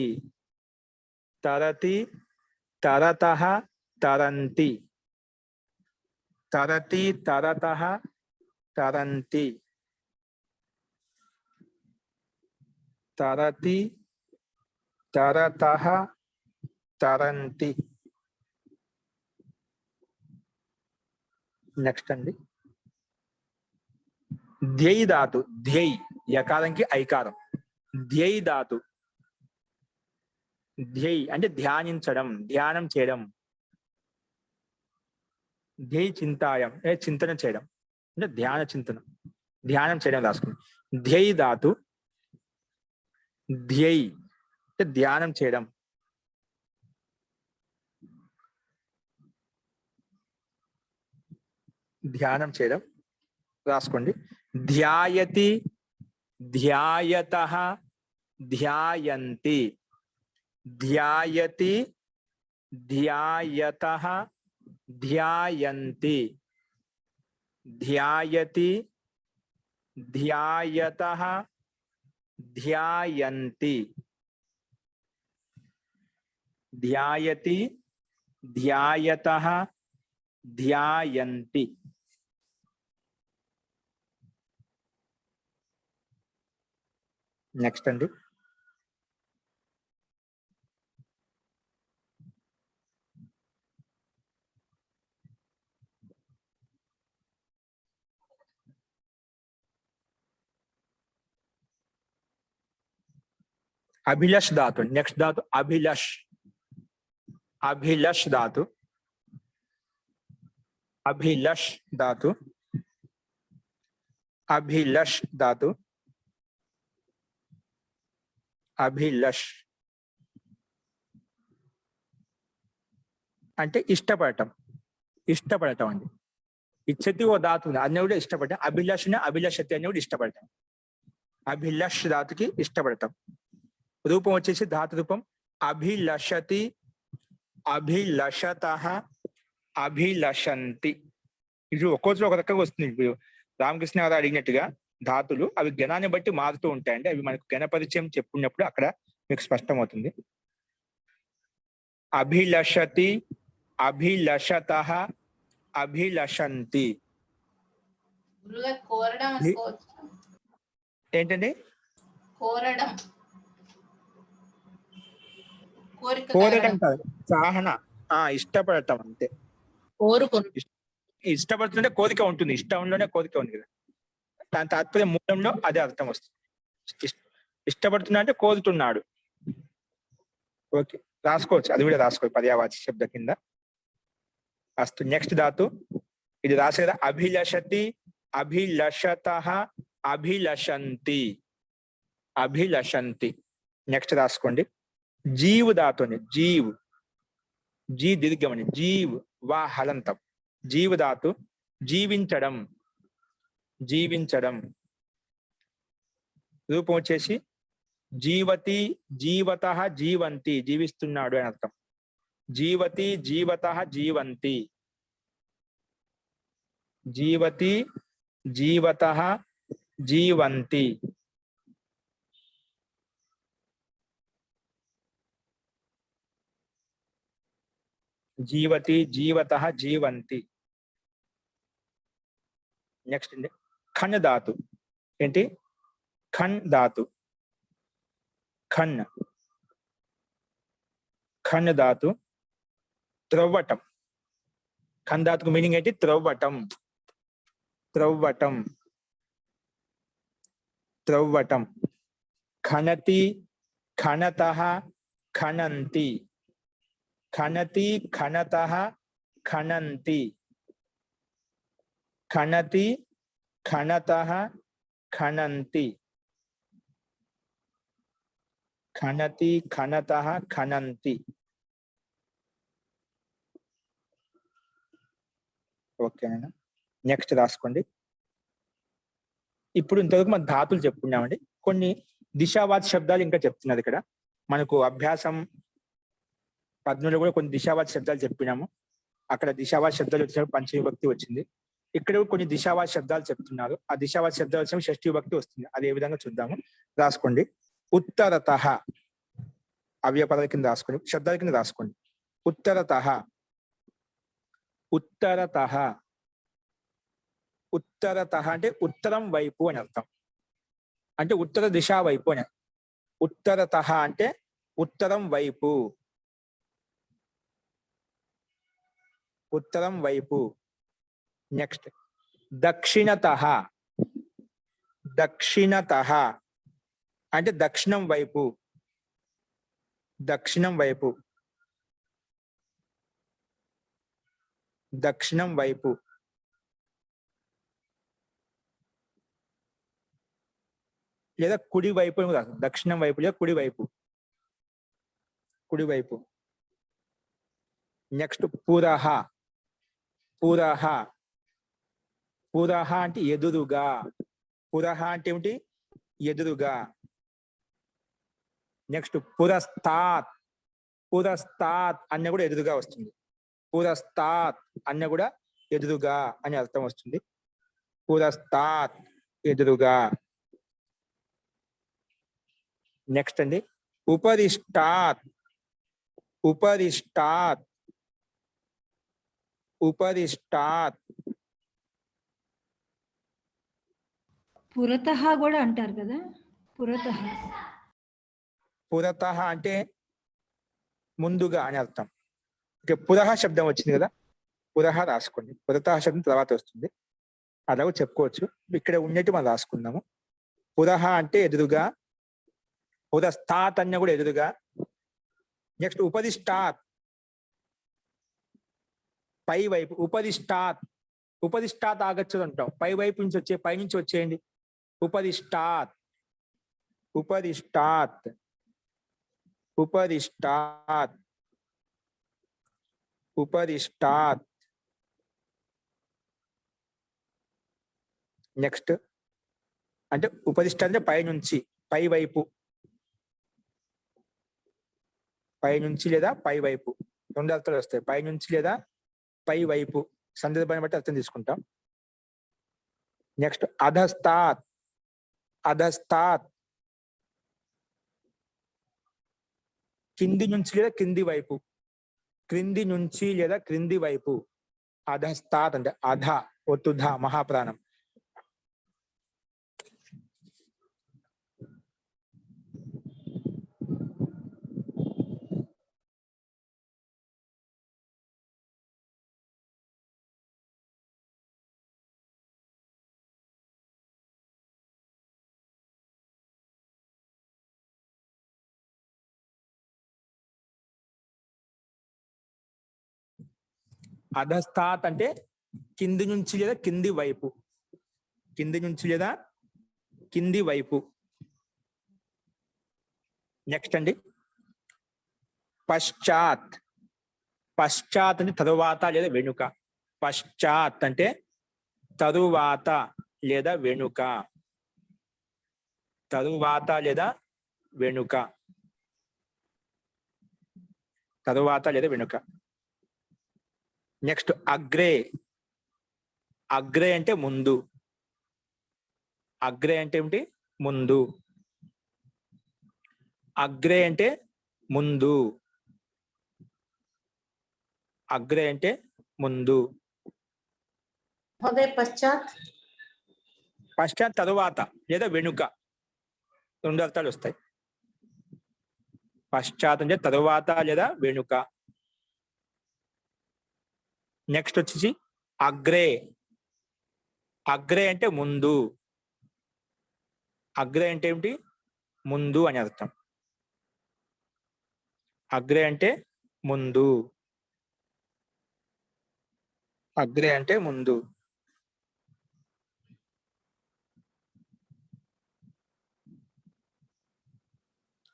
తరతి, తరతః, తరంతి, తరతి, తరతః, తరంతి, తరతి, తరతః, తరంతి. నెక్స్ట్ అండి ధ్యై ధాతు. ధ్యై యకారంకి ఐకారం. ధ్యై ధాతు. ధ్యై అంటే ధ్యానించడం, ధ్యానం చేయడం. ధ్యై చింతాయం చింతన చేయడం అంటే ధ్యాన చింతన, ధ్యానం చేయడం రాసుకుంది. ధ్యై ధాతు. ధ్యై అంటే ధ్యానం చేయడం. ధ్యానం చేయడం రాసుకోండి. ధ్యాయతి, ధ్యాయతః, ధ్యాయంతి, ధ్యాయతి, ధ్యాయతః, ధ్యాయంతి, ధ్యాయతి, ధ్యాయతః, ధ్యాయంతి, ధ్యాయతి, ధ్యాయతః, ధ్యాయంతి. నెక్స్ట్ అండి అభిలష్ ధాతు. నెక్స్ట్ ధాతు అభిలష్. అభిలష్ ధాతు. అభిలష్ ధాతు. అభిలష్ ధాతు. అభిలష్ అంటే ఇష్టపడటం, ఇష్టపడటం అండి. ఇచ్చతి ఓ ధాతు ఉంది, అన్నీ కూడా ఇష్టపడటం. అభిలష్ అభిలషతి అని కూడా ఇష్టపడటం. అభిలష్ ధాతుకి ఇష్టపడటం. రూపం వచ్చేసి ధాతు రూపం అభిలషతి, అభిలషతః, అభిలషంతి. ఇది ఒక్కోసారి ఒక రకంగా వస్తుంది. ఇప్పుడు రామకృష్ణ గారు అడిగినట్టుగా ధాతులు అవి గణాన్ని బట్టి మారుతూ ఉంటాయండి. అవి మనకు గణ పరిచయం చెప్పుకున్నప్పుడు అక్కడ మీకు స్పష్టమవుతుంది. అభిలషతి, అభిలషతః, అభిలషంతి. ఏంటండి? కోరడం కాదు, సాహన, ఇష్టపడటం అంతే. ఇష్టపడుతుంటే కోరిక ఉంటుంది, ఇష్టంలోనే కోరిక ఉంది కదా, దాని తాత్పర్యం మూలంలో అదే అర్థం వస్తుంది. ఇష్టపడుతున్నా అంటే కోరుతున్నాడు. ఓకే, రాసుకోవచ్చు, అది కూడా రాసుకోవచ్చు పర్యావాచి శబ్ద కింద. అస్తు. నెక్స్ట్ ధాతు ఇది రాసే కదా, అభిలషతి, అభిలషతః, అభిలషంతి, అభిలషంతి. నెక్స్ట్ రాసుకోండి జీవ్ ధాతు అని. జీవ్, జీ దీర్ఘమని, జీవ్ వా హలంతం. జీవ్ ధాతు. జీవించడం, జీవించడం. రూపం వచ్చేసి జీవతి, జీవతః, జీవంతి, జీవిస్తున్నాడు అని అర్థం. జీవతి, జీవతః, జీవంతి, జీవతి, జీవతః, జీవంతి, జీవతి, జీవతః, జీవంతి. నెక్స్ట్ అండి ఖన్ ధాతు. ఏంటి? ఖన్ ధాతు. ఖన్, ఖన్ ధాతు త్రవ్వటం. ఖన్ ధాతుకు మీనింగ్ ఏంటి? త్రవ్వటం, త్రవ్వటం, త్రవ్వటం. ఖనతి, ఖనతః, ఖనంతి, ఖనతి, ఖనతః, ఖనంతి, ఖనతి, ఖనతః, ఖనంతి, ఖనతి, ఖనతః, ఖనంతి. ఓకేనా? నెక్స్ట్ రాసుకోండి. ఇప్పుడు ఇంతవరకు మన ధాతులు చెప్పుకున్నామండి. కొన్ని దిశావాచ శబ్దాలు ఇంకా చెప్తున్నారు ఇక్కడ. మనకు అభ్యాసం 13లో కూడా కొన్ని దిశావాచ శబ్దాలు చెప్పినాము. అక్కడ దిశావాచ శబ్దాలు వచ్చినప్పుడు పంచమి విభక్తి వచ్చింది. ఇక్కడ కొన్ని దిశావాచ శబ్దాలు చెప్తున్నారు. ఆ దిశావాచ శబ్దాలు వచ్చినప్పుడు షష్ఠి విభక్తి వస్తుంది. అది ఏ విధంగా చూద్దాము. రాసుకోండి. ఉత్తరతః అవ్యయ పదాల కింద రాసుకోండి, శబ్దాల కింద రాసుకోండి. ఉత్తరతః, ఉత్తరతః, ఉత్తరతః అంటే ఉత్తరం వైపు అని అర్థం. అంటే ఉత్తర దిశ వైపు అని. ఉత్తరతః అంటే ఉత్తరం వైపు, ఉత్తరం వైపు. నెక్స్ట్ దక్షిణతః, దక్షిణతః అంటే దక్షిణం వైపు, దక్షిణం వైపు, దక్షిణం వైపు. లేదా కుడి వైపు అని రాదు. దక్షిణం వైపు లేదా కుడి వైపు, కుడి వైపు. నెక్స్ట్ పురః, పురః, పురః అంటే ఎదురుగా. పురః అంటే ఏమిటి? ఎదురుగా. నెక్స్ట్ పురస్తాత్, పురస్తాత్ అన్న కూడా ఎదురుగా వస్తుంది. పురస్తాత్ అన్న కూడా ఎదురుగా అని అర్థం వస్తుంది. పురస్తాత్ ఎదురుగా. నెక్స్ట్ అండి ఉపరిష్టాత్, ఉపరిష్టాత్, ఉపరిష్టాత్. పురతః కూడా అంటారు కదా, పురతః. పురతః అంటే ముందుగా అని అర్థం. ఇక పురః శబ్దం వచ్చింది కదా, పురః రాసుకోండి. పురతః శబ్దం తర్వాత వస్తుంది, అలాగూ చెప్పుకోవచ్చు. ఇక్కడ ఉన్నట్టు మనం రాసుకుందాము. పురః అంటే ఎదురుగా, పురస్తాత్ అన్న కూడా ఎదురుగా. నెక్స్ట్ ఉపరిష్టాత్ పై వైపు. ఉపరిష్టాత్, ఉపరిష్టాత్ ఆగచ్చు అంటాం. పై వైపు నుంచి వచ్చే, పై నుంచి వచ్చేయండి. ఉపరిష్టాత్, ఉపరిష్టాత్, ఉపరిష్టాత్, ఉపరిష్టాత్. నెక్స్ట్ అంటే ఉపరిష్టాత్ అంటే పై నుంచి, పై వైపు, పై నుంచి లేదా పై వైపు. రెండు అర్థాలు వస్తాయి. పై నుంచి లేదా పై వైపు, సందర్భాన్ని బట్టి అర్థం తీసుకుంటాం. నెక్స్ట్ అధస్తాత్, అధస్తాత్ కింది నుంచి లేదా కింది వైపు, క్రింది నుంచి లేదా క్రింది వైపు. అధస్తాత్ అంటే అధ, ఒత్తుధ, మహాప్రాణం. అధస్తాత్ అంటే కింది నుంచి లేదా కింది వైపు, కింది నుంచి లేదా కింది వైపు. నెక్స్ట్ అండి పశ్చాత్. పశ్చాత్ అంటే తరువాత లేదా వెనుక. పశ్చాత్ అంటే తరువాత లేదా వెనుక, తరువాత లేదా వెనుక, తరువాత లేదా వెనుక. నెక్స్ట్ అగ్రే. అగ్రే అంటే ముందు, అగ్రే అంటే ఏమిటి? ముందు. అగ్రే అంటే ముందు. అగ్రే అంటే ముందు. మహోదయ పశ్చాత్. పశ్చాత్ తరువాత లేదా వెనుక, రెండు అర్థాలు వస్తాయి. పశ్చాత్ అంటే తరువాత లేదా వెనుక. నెక్స్ట్ వచ్చేసి అగ్రే. అగ్రే అంటే ముందు. అగ్రే అంటే ఏమిటి? ముందు అని అర్థం. అగ్రే అంటే ముందు. అగ్రే అంటే ముందు.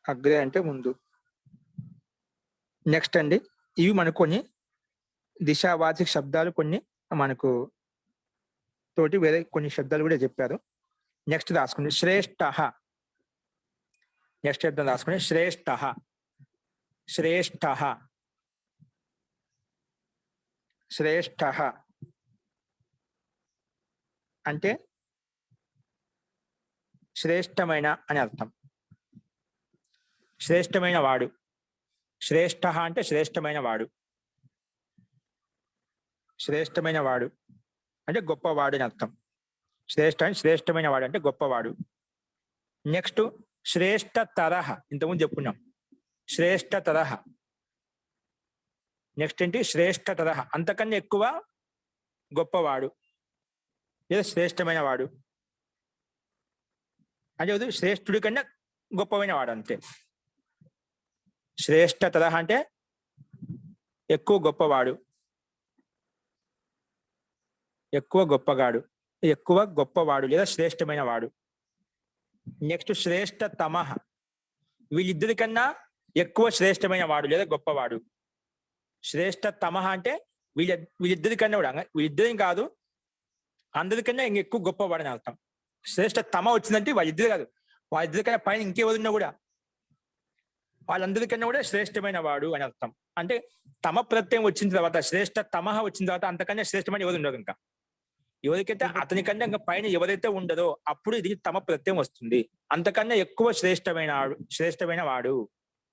అగ్రే అంటే ముందు. నెక్స్ట్ అండి, ఇవి మనకు కొన్ని దిశావాచక శబ్దాలు, కొన్ని మనకు తోటి వేరే కొన్ని శబ్దాలు కూడా చెప్పారు. నెక్స్ట్ రాసుకోండి శ్రేష్ఠ. నెక్స్ట్ శబ్దం రాసుకోండి శ్రేష్ఠ. శ్రేష్ఠ. శ్రేష్ఠ అంటే శ్రేష్టమైన అని అర్థం. శ్రేష్టమైన వాడు. శ్రేష్ఠ అంటే శ్రేష్టమైన వాడు. శ్రేష్టమైన వాడు అంటే గొప్పవాడు అని అర్థం. శ్రేష్టమైన వాడు అంటే గొప్పవాడు. నెక్స్ట్ శ్రేష్ఠ తరహ, ఇంతకుముందు చెప్పుకున్నాం. శ్రేష్ఠ తరహ. నెక్స్ట్ ఏంటి? శ్రేష్ఠ తరహ, అంతకన్నా ఎక్కువ గొప్పవాడు లేదా శ్రేష్టమైన వాడు అంటే శ్రేష్ఠుడి కన్నా గొప్పమైన వాడు అంతే. శ్రేష్ఠ తరహ అంటే ఎక్కువ గొప్పవాడు, ఎక్కువ గొప్పగాడు, ఎక్కువ గొప్పవాడు లేదా శ్రేష్టమైన వాడు. నెక్స్ట్ శ్రేష్ఠ తమహ, వీళ్ళిద్దరికన్నా ఎక్కువ శ్రేష్టమైన వాడు లేదా గొప్పవాడు. శ్రేష్ఠ తమహ అంటే వీళ్ళిద్దరికన్నా కూడా, వీళ్ళిద్దరిని కాదు అందరికన్నా ఇంకెక్కువ గొప్పవాడు అని అర్థం. శ్రేష్ఠ తమ వచ్చిందంటే వాళ్ళిద్దరు కాదు, వాళ్ళిద్దరికన్నా పైన ఇంకెవరున్నా కూడా వాళ్ళందరికన్నా కూడా శ్రేష్టమైన వాడు అని అర్థం. అంటే తమ ప్రత్యయం వచ్చిన తర్వాత, శ్రేష్ఠ తమహ వచ్చిన తర్వాత అంతకన్నా శ్రేష్టమైన ఎవరు ఉండదు. ఇంకా ఎవరికైతే అతనికన్నా ఇంకా పైన ఎవరైతే ఉండదో అప్పుడు ఇది తమ ప్రత్యయం వస్తుంది. అంతకన్నా ఎక్కువ శ్రేష్టమైన వాడు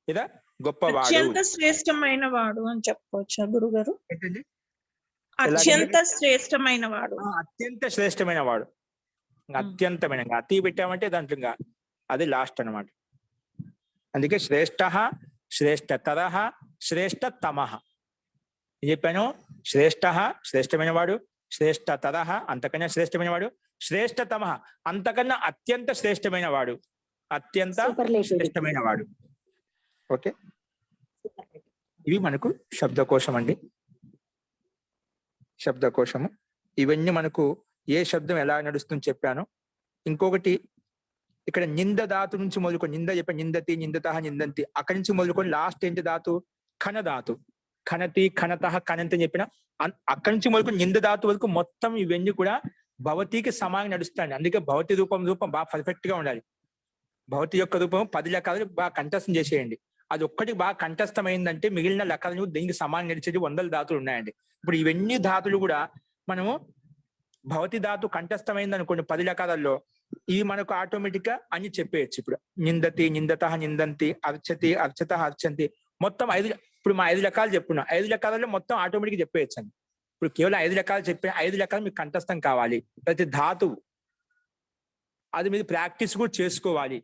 లేదా గొప్పవాడు. అత్యంత శ్రేష్టమైన వాడు అని చెప్పుకోవచ్చా గురుగారు? ఏంటండి? అత్యంత శ్రేష్టమైన వాడు. అత్యంత శ్రేష్టమైన వాడు. అత్యంతమైన, అతి పెట్టామంటే దాంట్లో ఇంకా అది లాస్ట్ అన్నమాట. అందుకే శ్రేష్ఠ, శ్రేష్ఠ తరహ, శ్రేష్ఠ తమహ. చెప్పాను. శ్రేష్ఠ శ్రేష్టమైన వాడు, శ్రేష్ఠ తరహ అంతకన్నా శ్రేష్టమైన వాడు, శ్రేష్ఠ తమహ అంతకన్నా అత్యంత శ్రేష్టమైన వాడు, అత్యంత శ్రేష్టమైన వాడు. ఓకే, ఇవి మనకు శబ్దకోశం అండి. శబ్దకోశము ఇవన్నీ మనకు ఏ శబ్దం ఎలా నడుస్తుందని చెప్పాను. ఇంకొకటి ఇక్కడ నింద ధాతు నుంచి మొదలుకొని, నింద చెప్పాను, నిందతి, నిందత, నిందంతి, అక్కడి నుంచి మొదలుకొని లాస్ట్ ఏంటి ధాతు? ఖన ధాతు. ఖనతి, ఖనత, ఖనంతి అని చెప్పిన అక్కడి నుంచి మొదలుకొని నింద ధాతు వరకు మొత్తం ఇవన్నీ కూడా భవతికి సమానంగా నడుస్తాయండి. అందుకే భవతి రూపం బాగా పర్ఫెక్ట్ గా ఉండాలి. భవతి యొక్క రూపం 10 లకాలు బాగా కంఠస్థం చేసేయండి. అది ఒక్కటి బాగా కంఠస్థమైందంటే మిగిలిన లకాలను దీనికి సమానంగా నడిచేది 100 ధాతులు ఉన్నాయండి. ఇప్పుడు ఇవన్నీ ధాతులు కూడా మనము భవతి ధాతు కంఠస్థమైంది అనుకోండి 10 లకాలలో, ఇవి మనకు ఆటోమేటిక్ గా అని చెప్పేయచ్చు. ఇప్పుడు నిందతి, నిందత, నిందంతి, అర్చతి, అర్చత, అర్చంతి, మొత్తం 5. ఇప్పుడు మా 5 లకాలు చెప్పుకున్నాం, 5 లకాలలో మొత్తం ఆటోమేటిక్ చెప్పేయచ్చు అండి. ఇప్పుడు కేవలం 5 లకాలు చెప్పే 5 లకాలు మీకు కంఠస్థం కావాలి. ప్రతి ధాతువు అది మీరు ప్రాక్టీస్ కూడా చేసుకోవాలి.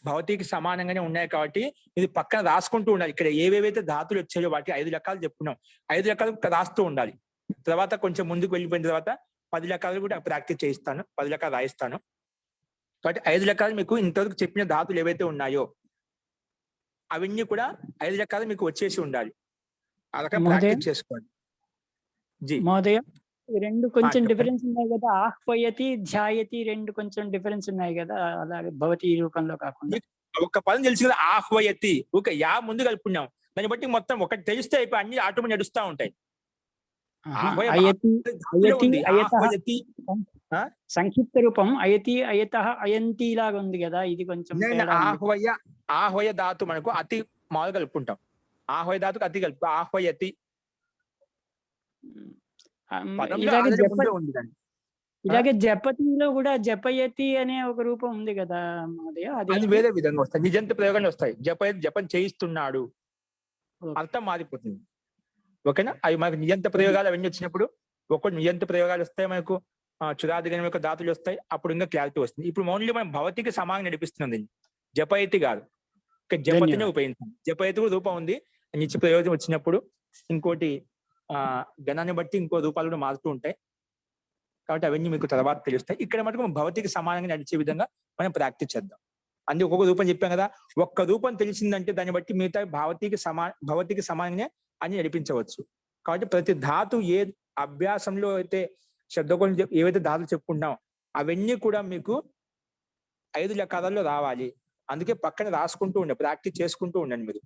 భవతికి సమానంగానే ఉన్నాయి కాబట్టి ఇది పక్కన రాసుకుంటూ ఉండాలి. ఇక్కడ ఏవేవైతే ధాతులు వచ్చాయో వాటికి 5 లకాలు చెప్పుకున్నాం, 5 లకాలు రాస్తూ ఉండాలి. తర్వాత కొంచెం ముందుకు వెళ్ళిపోయిన తర్వాత 10 లకాలు కూడా ప్రాక్టీస్ చేయిస్తాను, 10 లకాలు రాయిస్తాను. కాబట్టి 5 లకాలు మీకు ఇంతవరకు చెప్పిన ధాతులు ఏవైతే ఉన్నాయో అవన్నీ కూడా 5 లకాలు మీకు వచ్చేసి ఉండాలి. ఆ రకంగా ప్రాక్టీస్ చేసుకోండి. జీ మహోదయ, ఈ రెండు కొంచెం చెప్పండి. డిఫరెన్స్ ఉన్నాయి కదా, ఆహ్వయతి, ధ్యాయతి రెండు కొంచెం డిఫరెన్స్ ఉన్నాయి కదా, అలాగే భవతి రూపంలో కాకుండా. ఒక పదం తెలిసి కదా, ఆహ్వయతి, ఓకే, యా ముందు కలుపుకున్నాం, దాన్ని బట్టి మొత్తం ఒకటి తెలిస్తే అయిపోయి అన్ని ఆటోమేటిక్ నడుస్తూ ఉంటాయి. అయతి, అయతి, అయత, ఆహ్వయతి సంక్షిప్త రూపం అయతి, అయత, అయంతి లాగా ఉంది కదా, ఇది కొంచెం తేడా ఉంది. ఆహ్వయ ధాతు మనకు అతి మామూలు కలుపుకుంటాం. ఆహ్వయ ధాతుకు అతి కలుపు, ఆహ్వయతి ఇలాగే ఉంది దాన్ని. ఇలాగే జపతిలో కూడా జపయతి అనే ఒక రూపం ఉంది కదా మహోదయ, అది అది వేరే విధంగా వస్తాయి, నిజంత ప్రయోగాలు వస్తాయి. జపం చేయిస్తున్నాడు, ఓకే. అర్థం మారిపోతుంది. ఓకేనా? అవి మనకు నిజంత ప్రయోగాలు అవన్నీ వచ్చినప్పుడు ఒక్కొక్క నిజంత ప్రయోగాలు వస్తాయి, మనకు చురాదిగణం యొక్క ధాతులు వస్తాయి, అప్పుడు ఇంకా క్లారిటీ వస్తుంది. ఇప్పుడు ఓన్లీ మనం భవతికి సమానం నడిపిస్తున్నాం దీన్ని, జపయతి కాదు. జపతిని ధన్యవాదాలు. ఉపయోగించాం. జపయతి కూడా రూపం ఉంది, నిత్య ప్రయోజనం వచ్చినప్పుడు ఇంకోటి గణాన్ని బట్టి ఇంకో రూపాలు కూడా మారుతూ ఉంటాయి. కాబట్టి అవన్నీ మీకు తర్వాత తెలుస్తాయి. ఇక్కడ మటుకు భవతికి సమానంగా నడిచే విధంగా మనం ప్రాక్టీస్ చేద్దాం. అందుకే ఒక్కొక్క రూపం చెప్పాం కదా, ఒక్క రూపం తెలిసిందంటే దాన్ని బట్టి మిగతా భవతికి సమానంగా అని నడిపించవచ్చు. కాబట్టి ప్రతి ధాతు ఏ అభ్యాసంలో అయితే శబ్దకోశం ఏవైతే ధాతులు చెప్పుకుంటామో అవన్నీ కూడా మీకు 5 లకారాల్లో రావాలి. అందుకే పక్కన రాసుకుంటూ ఉండండి, ప్రాక్టీస్ చేసుకుంటూ ఉండండి మీరు.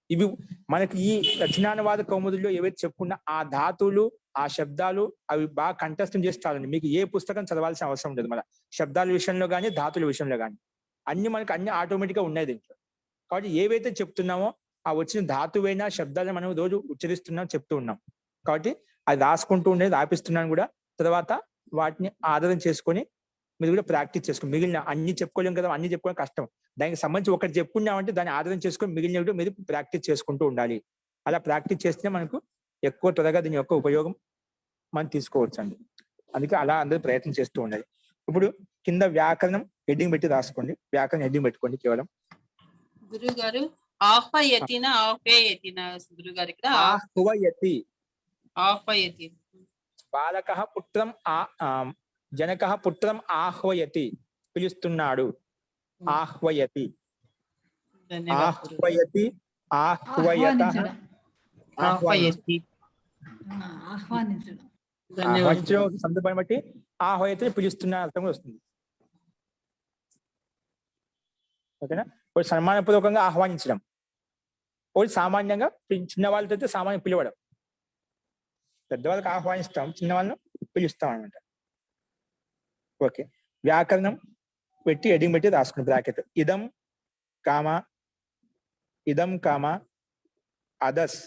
ఇవి మనకి ఈ రచనానువాద కౌముదిలో ఏవైతే చెప్పుకున్నా ఆ ధాతువులు, ఆ శబ్దాలు అవి బాగా కంఠస్థం చేసి చాలండి. మీకు ఏ పుస్తకం చదవాల్సిన అవసరం ఉండదు. మన శబ్దాల విషయంలో కానీ ధాతుల విషయంలో కానీ అన్ని ఆటోమేటిక్ గా ఉన్నాయి దీంట్లో. కాబట్టి ఏవైతే చెప్తున్నామో ఆ వచ్చిన ధాతువైనా శబ్దాలను మనం రోజు ఉచ్చరిస్తున్నాం, చెప్తూ ఉన్నాం. కాబట్టి అది రాసుకుంటూ ఉండేది ఆపిస్తున్నాను కూడా. తర్వాత వాటిని ఆధారం చేసుకొని మీరు కూడా ప్రాక్టీస్ చేసుకోండి. మిగిలిన అన్ని చెప్పుకోలేం కదా, అన్ని చెప్పుకోవడం కష్టం. దానికి సంబంధించి ఒకటి చెప్పుకున్నామంటే దాన్ని ఆధారం చేసుకొని మిగిలిన మీరు ప్రాక్టీస్ చేసుకుంటూ ఉండాలి. అలా ప్రాక్టీస్ చేస్తే మనకు ఎక్కువ త్వరగా దీని యొక్క ఉపయోగం మనం తీసుకోవచ్చు అండి. అందుకే అలా అందరూ ప్రయత్నం చేస్తూ ఉండాలి. ఇప్పుడు కింద వ్యాకరణం హెడ్డింగ్ పెట్టి రాసుకోండి. వ్యాకరణం హెడ్డింగ్ పెట్టుకోండి కేవలం. గురువు గారు ఆహ్వయతినా ఆహ్వేయతినా గురువు గారు? ఇక్కడ ఆహ్వయతి. ఆహ్వయతి. బాలకః పుత్రం జనకః పుత్రం ఆహ్వయతి, పిలుస్తున్నాడు. ఆహ్వయతి, ఆహ్వయతి, ఆహ్వయతః, ఆహ్వయతి. ఆహ్వానించడం. ఆహ్వానించడం సందర్భాన్ని బట్టి ఆహ్వయతి పిలుస్తున్న అర్థం కూడా వస్తుంది. ఓకేనా? ఒకటి సన్మానపూర్వకంగా ఆహ్వానించడం, ఒకటి సామాన్యంగా చిన్న వాళ్ళతో అయితే సామాన్యం పిలవడం. పెద్దవాళ్ళకి ఆహ్వానిస్తాం, చిన్న వాళ్ళను పిలుస్తాం అనమాట. ఓకే, వ్యాకరణం పెట్టి హెడ్డింగ్ పెట్టి రాసుకుని బ్రాకెట్. ఇదం కామ అదస్,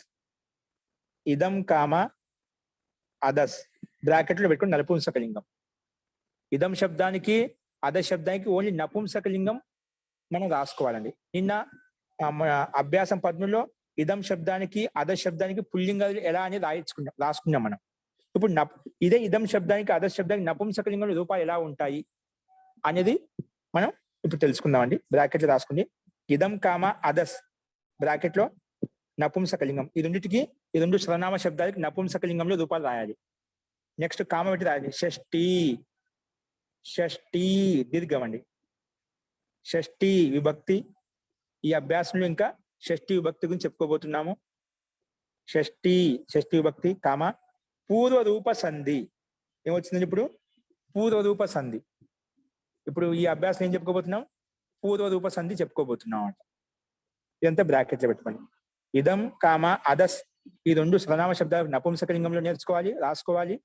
ఇదం కామ అదస్ బ్రాకెట్లో పెట్టుకుని నపుంసకలింగం. ఇదం శబ్దానికి అదస్ శబ్దానికి ఓన్లీ నపుంసకలింగం మనం రాసుకోవాలండి. నిన్న అభ్యాసం 13లో ఇదం శబ్దానికి అదస్ శబ్దానికి పుల్లింగాలు ఎలా అనేది రాసుకున్నాం మనం. ఇప్పుడు ఇదే ఇదం శబ్దానికి అదస్ శబ్దానికి నపుంసకలింగం రూపాలు ఎలా ఉంటాయి అనేది మనం ఇప్పుడు తెలుసుకుందామండి. బ్రాకెట్లో రాసుకుంది ఇదం కామ అదస్ బ్రాకెట్లో నపుంసకలింగం. ఈ రెండు సర్వనామ శబ్దాలకి నపుంసకలింగంలో రూపాలు రాయాలి. నెక్స్ట్ కామ పెట్టి రాయాలి. షష్ఠీ దీర్ఘం అండి. షష్ఠీ విభక్తి. ఈ అభ్యాసంలో ఇంకా షష్ఠీ విభక్తి గురించి చెప్పుకోబోతున్నాము. షష్ఠీ విభక్తి కామ పూర్వరూప సంధి. ఏమొచ్చిందండి ఇప్పుడు? పూర్వరూప సంధి. ఇప్పుడు ఈ అభ్యాసం ఏం చెప్పుకోబోతున్నాం? పూర్వరూప సంధి చెప్పుకోబోతున్నాం అంట. ఇదంతా బ్రాకెట్లో పెట్టుకోండి. ఇదం కామ అదస్ ఈ రెండు సర్వనామ శబ్దాలు నపుంసకలింగంలో రాసుకోవాలి.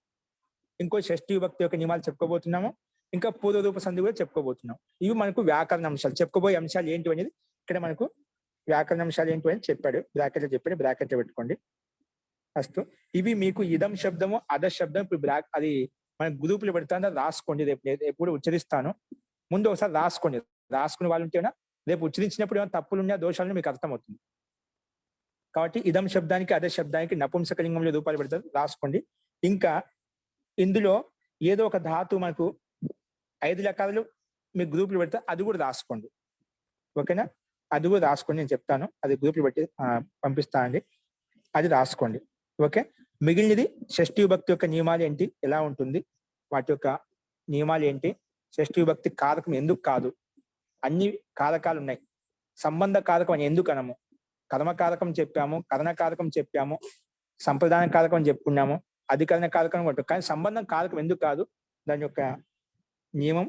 ఇంకో షష్ఠీ విభక్తి యొక్క నియమాలు చెప్పుకోబోతున్నాము. ఇంకా పూర్వరూప సంధి కూడా చెప్పుకోబోతున్నాం. ఇవి మనకు వ్యాకరణ అంశాలు. చెప్పుకోబోయే అంశాలు ఏంటి అనేది ఇక్కడ మనకు వ్యాకరణ అంశాలు ఏంటి అని చెప్పాడు, బ్రాకెట్లో చెప్పాడు. బ్రాకెట్లో పెట్టుకోండి. ఫస్ట్ ఇవి మీకు ఇదం శబ్దము అదస్ శబ్దం ఇప్పుడు అది మన గ్రూపులు పెడతాను, రాసుకోండి. రేపు ఎప్పుడు ఉచ్చరిస్తాను, ముందు ఒకసారి రాసుకోండి. రాసుకునే వాళ్ళు ఉంటేనా రేపు ఉచ్చరించినప్పుడు ఏమైనా తప్పులు ఉన్నా దోషాలను మీకు అర్థమవుతుంది. కాబట్టి ఇదం శబ్దానికి అదస్ శబ్దానికి నపుంసకలింగంలో రూపాలు పెడతారు, రాసుకోండి. ఇంకా ఇందులో ఏదో ఒక ధాతు మనకు 5 లకాలు మీకు గ్రూపులు పెడతా, అది కూడా రాసుకోండి. ఓకేనా? అది కూడా రాసుకోండి, నేను చెప్తాను. అది గ్రూపులు పెట్టి పంపిస్తానండి, అది రాసుకోండి. ఓకే, మిగిలినది షష్ఠీ విభక్తి యొక్క నియమాలు ఏంటి, ఎలా ఉంటుంది, వాటి యొక్క నియమాలు ఏంటి, షష్ఠీ విభక్తి కారకం ఎందుకు కాదు, అన్ని కారకాలు ఉన్నాయి. సంబంధ కారకం అని ఎందుకు అనము, కర్మకారకం చెప్పాము, కరణకారకం చెప్పాము, సంప్రదాన కారకం అని చెప్పుకున్నాము, అధికరణ కారకం ఉంటుంది. కానీ సంబంధం కారకం ఎందుకు కాదు, దాని యొక్క నియమం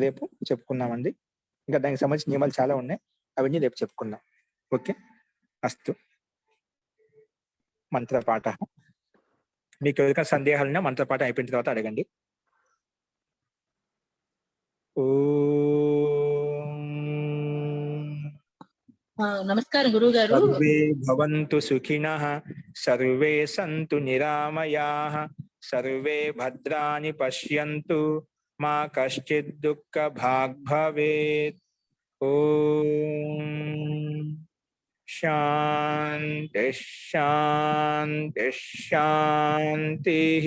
రేపు చెప్పుకున్నామండి. ఇంకా దానికి సంబంధించిన నియమాలు చాలా ఉన్నాయి, అవన్నీ రేపు చెప్పుకుందాం. ఓకే, అస్తు. మంత్రపాఠ. మీకు ఎవరికైనా సందేహాలున్నా మంత్రపాఠం అయిపోయిన తర్వాత అడగండి. నమస్కారం గురువు గారు. సర్వే భవంతు సుఖినః, సర్వే సంతు నిరామయాః, సర్వే భద్రాని పశ్యంతు, మా కశ్చిద్ దుఃఖ భాగ్ భవేత్. ఓం శాంతి శాంతి శాంతి.